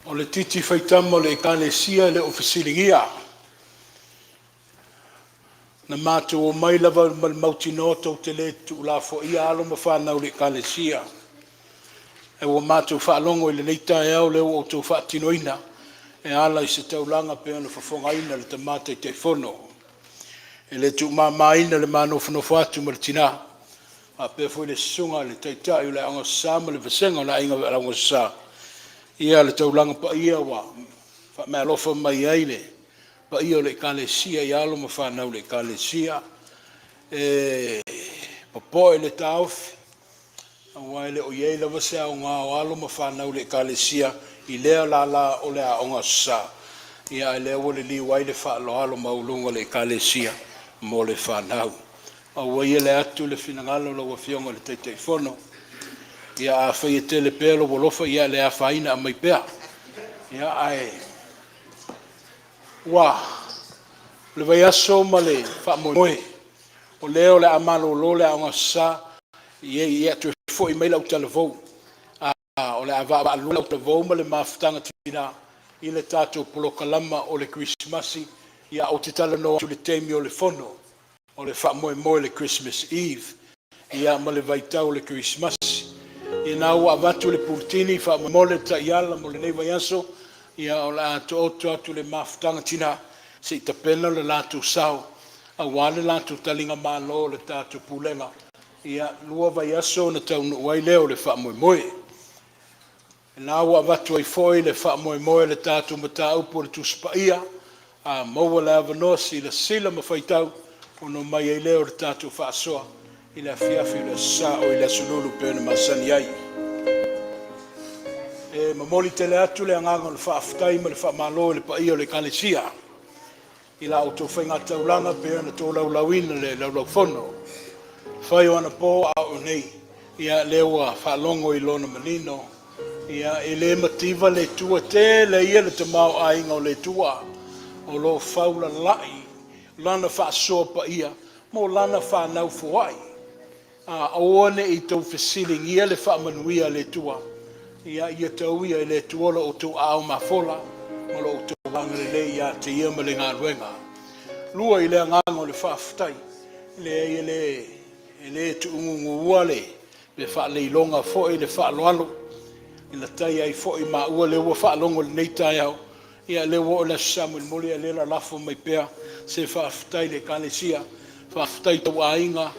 [SPEAKER 1] o le titi faitama o le ekalesia le ofisilingia. Na mātou o mai lava ma le mautinoa tau te le tu la fo ia alo ma whanau le ekalesia. E o mātou whaalongo i le neita e au leo o tau whaatinoina. E ala i se taulanga pe ana whafongaina le tamata i te whono. E le tu māmaina le mano whanofo atu ma le tina. A pe fo le sunga le taita i le anga sa ma le vasenga na inga le anga sa. Ia le taulanga pa ia wa. Fa mea lofa mai aile. Pa ia le ekalesia i alo ma whanau le ekalesia. Papoe le taufi. Awai le o iei lava se au ngā o alo ma whanau le ekalesia. I lea la o le aonga sa. Ia e lea wale li wai le whaalo alo maulunga le ekalesia. Mo le whanau. Awa ia le atu le finangalo la wafionga le teitei whono. Ia a whai e tele pēlo wolofa ia le a whaina a mai pēa. Ia ai. Wa. Le vai aso ma le whaamoe. O leo le amalo lo le aonga sa. Ia tu fo i mai lau televou. O le ava alu lau televou ma le mafutanga tina. I le tātou polokalama o le Christmasi. Ia o te tala noa tu le teimi o le whono. O le whaamoe le Christmas Eve. Ia ma le vaitau le Christmas. Ia nau avatu le pultini whaamoe le taiala mo le nei aso. Ia o le ato atu le mafutanga tina. Se i tapena le lātou sao. A wale lātou talinga mālo le tātou pulenga. Ia lua vai aso na taunu wai leo le whaamoe. E nau avatu ai foi le whaamoe le tātou mata upo le tuspa ia. A maua le avanosi le sila mawhaitau. Ono mai ai leo le tātou whaasoa. I le fiafi le sa o i le sululu pēne masani ai. E mamoli tele atu le anganga le whaafutai ma le whaamalo le pa ia le kalesia. I la auto whainga taulanga pēne tō laulawina le laulau whono. Whai o ana pō au nei. Ia lewa whaalongo i lona manino. Ia e le mativa le tua te le ia le tamau ainga o le tua. O lo faula lai. Lana whaasoa pa ia. Mo lana whanau fuai. Aone i tau whasiling ia le whaamanuia le tua. Ia tau ia le tuola o tau ao mafola. Mo lo o tau wangare le ia te ia ma le ngā ruenga. Lua i le ngango le whaafutai. Le tu ungu uale. Le whaaleilonga foi le whaaloalo. I la tai ai foi ma ua le ua whaalongo le neitai au. Ia le wo le Samuel moli le la lafo mai pea. Se whaafutai le kalesia. Whaafutai tau ainga.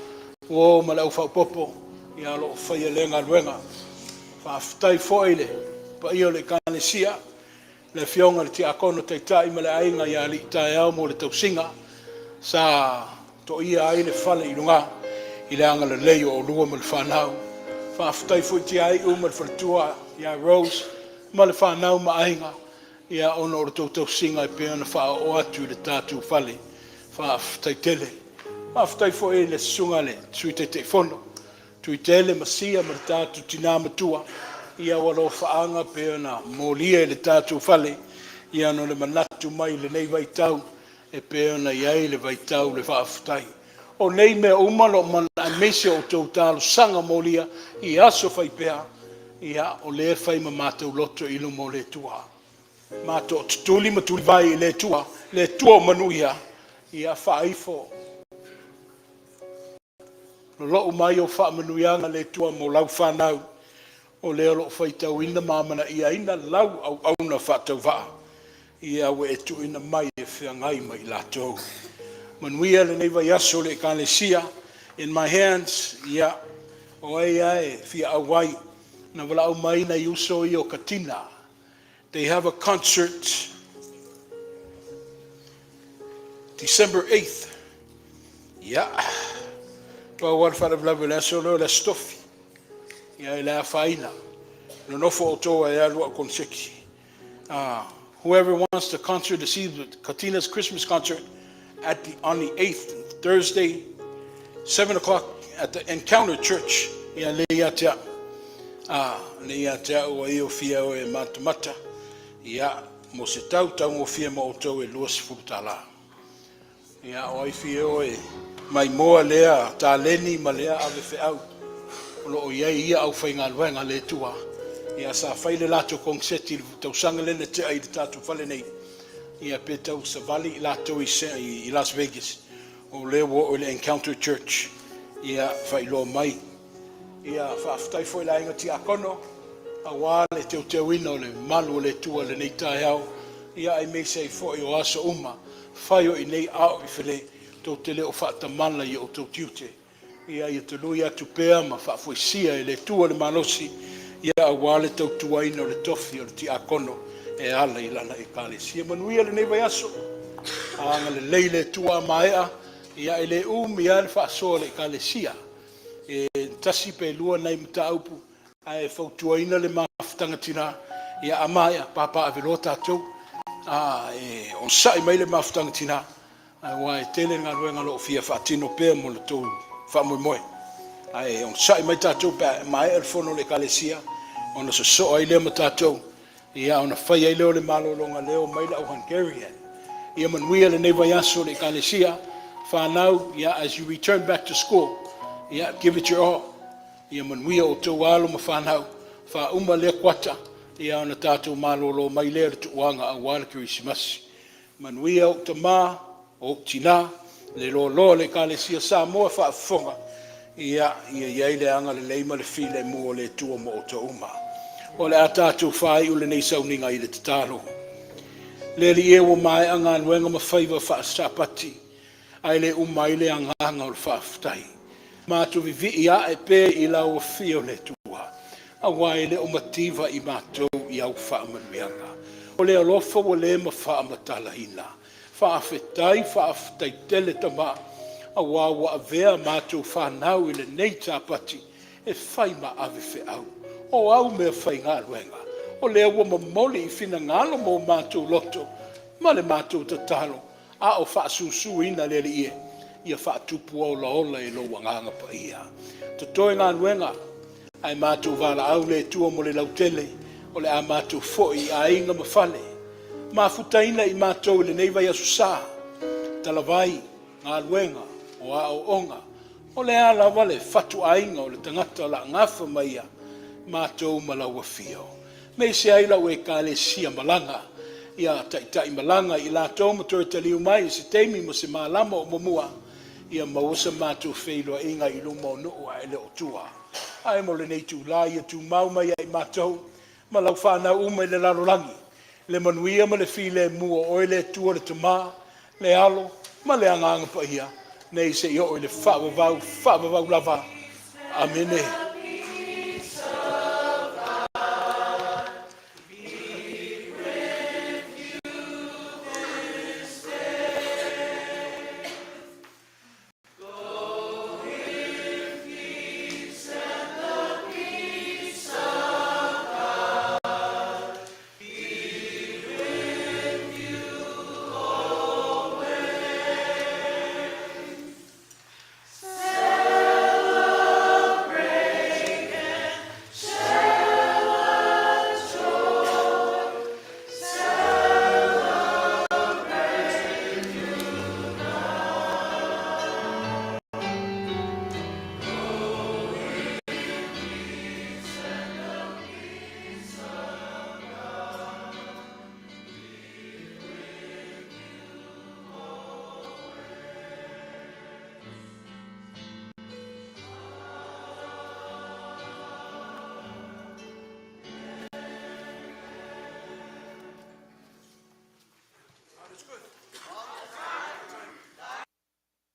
[SPEAKER 1] O ma lau whaupopo. Ia lo whaia le ngā ruenga. Whaafutai foi le. Pa ia le kalesia. Le fionga le ti akono teitai ma le ainga ia li tai au mo le tausinga. Sa to ia ai le whale i runga. I le anga le leo o lua ma le whanau. Whaafutai foi ti ai ma le whalatua. Ia Rose. Ma le whanau ma ainga. Ia ono o le tausinga i peana wha o atu le tātou whale. Whaafutai tele. Whaafutai foi le sunga le. Tui te whono. Tui tele masia ma le tātou tina matua. Ia walo whaanga peana molia le tātou whale. Ia no le manatu mai le nei vaitau. E peana iai le vaitau le whaafutai. O nei mea umalo man a mese o tau talo sanga molia. I aso whai pea. Ia o le whai ma mātou loto ilo mo le tua. Mātou tutuli ma tuli vai le tua. Le tua manuia. Ia whaifo. Lo mai o whaamanuianga le tua mo lau whanau. O leo lo whaitau ina mamana ia ina lau au auna whatau waa. Ia we e tu ina mai e whiangai mai lātou. Manuia le nei vai aso le kalesia. In my hands, ia o e fia awai. Na wala au mai na iuso i o katina. They have a concert December 8th. Ia. Tua wala wharavlawe le aso leo le stofi. Ia la faina. No nofo o toa e alua konseki. Whoever wants the concert to see the Katina's Christmas concert on the 8th, Thursday, 7 o'clock at the Encounter Church. Ia leia tea. Leia tea o eo fia o e matamata. Ia mo se tau o fia mo o tau e lua se fuputala. Ia o ai fia o e mai moa lea tā leni ma lea ave fe au. Lo o iai ia au whainga luenga le tua. Ia sa whaile lato kong seti tau sanga lene te ai te tātou whale nei. Ia pe tau sa vali i lato i Las Vegas. O leo o le Encounter Church. Ia whailo mai. Ia whaaftai fo i la inga ti akono. A wā le teo ina o le malu o le tua le nei tae au. Ia ai mei sei fo i o aso uma. Whai o i nei au i while tau te leo whaatamala i o tau tiute. Ia te lui atu pēa ma whaafuisia i le tua le malosi. Ia a wā le tau tuaina o le tofi o le ti akono e ala i lana e kale. Sia manuia le nei vai aso. Anga le leile tua maea. Ia e le ia le whaasoa le kale sia. E tasi pe lua nei mta aupu. Ai fautuaina le mafutanga tina. Ia amaia papa avelo tātou. On sai mai le mafutanga tina. Ai wā e tele ngā ruenga lo fia whaatino pēa mo le tōu whaamoemoe. Ai on sai mai tātou pēa mai el fono le kalesia. Ona so ai lea ma tātou. Ia ona whai ai leo le malolonga leo mai la au Hungarian. Ia manuia le nei vai aso le kalesia. Whanau, ia as you return back to school. Ia give it your all. Ia manuia o tau alo ma whanau. Wha uma lea kwata. Ia ona tātou malolo mai lea le tuanga a wala kirisimasi. Manuia o ta mā, o tina, le lo le kalesia sa moa whaafonga. Ia le anga le leima le file mua le tua mo o ta uma. O le a tātou whai ule nei sauninga i le tataro. Le li ewa mai anga nuenga ma whaiva whaasapati. Ai le umai le anganga o le whaafutai. Mātou vivi ia e pē i lau o fio le tua. A wai le o mativa i mātou i au whaamanuianga. O le alofa o le ma whaamatalaina. Whaafutai tele tama. A wawa a vea mātou whanau i le nei tāpati. E whai ma ave whe au. O au mea whai ngā ruenga. O le awa ma mole i whina ngalo mo mātou loto. Ma le mātou tatalo. A o whaasusu ina le li ie. Ia whaatupu au la ola e lo wanganga pa ia. Tatoi ngā ruenga. Ai mātou wala au le tua mo le lautele. O le a mātou foi a inga mawhale. Ma futaina i mātou le nei vai asusā. Talavai, ngā ruenga, o a o onga. O le a la wale fatu a inga o le tangata la ngafa maia. Mātou malaua fio. Mei se ailau e ka le sia malanga. Ia tai malanga i la tō matua te liu mai se teimi mo se malama o momua. Ia mausa mātou wheiloa inga i luma o nuu a ele o tua. Ai mo le nei tū la ia tū mau mai ai mātou. Ma lau whanau uma i le larolangi. Le manuia ma le file mua o le tua le tama, le alo, ma le anganga pa ia. Nei se i o le whaavavau lava. Amene.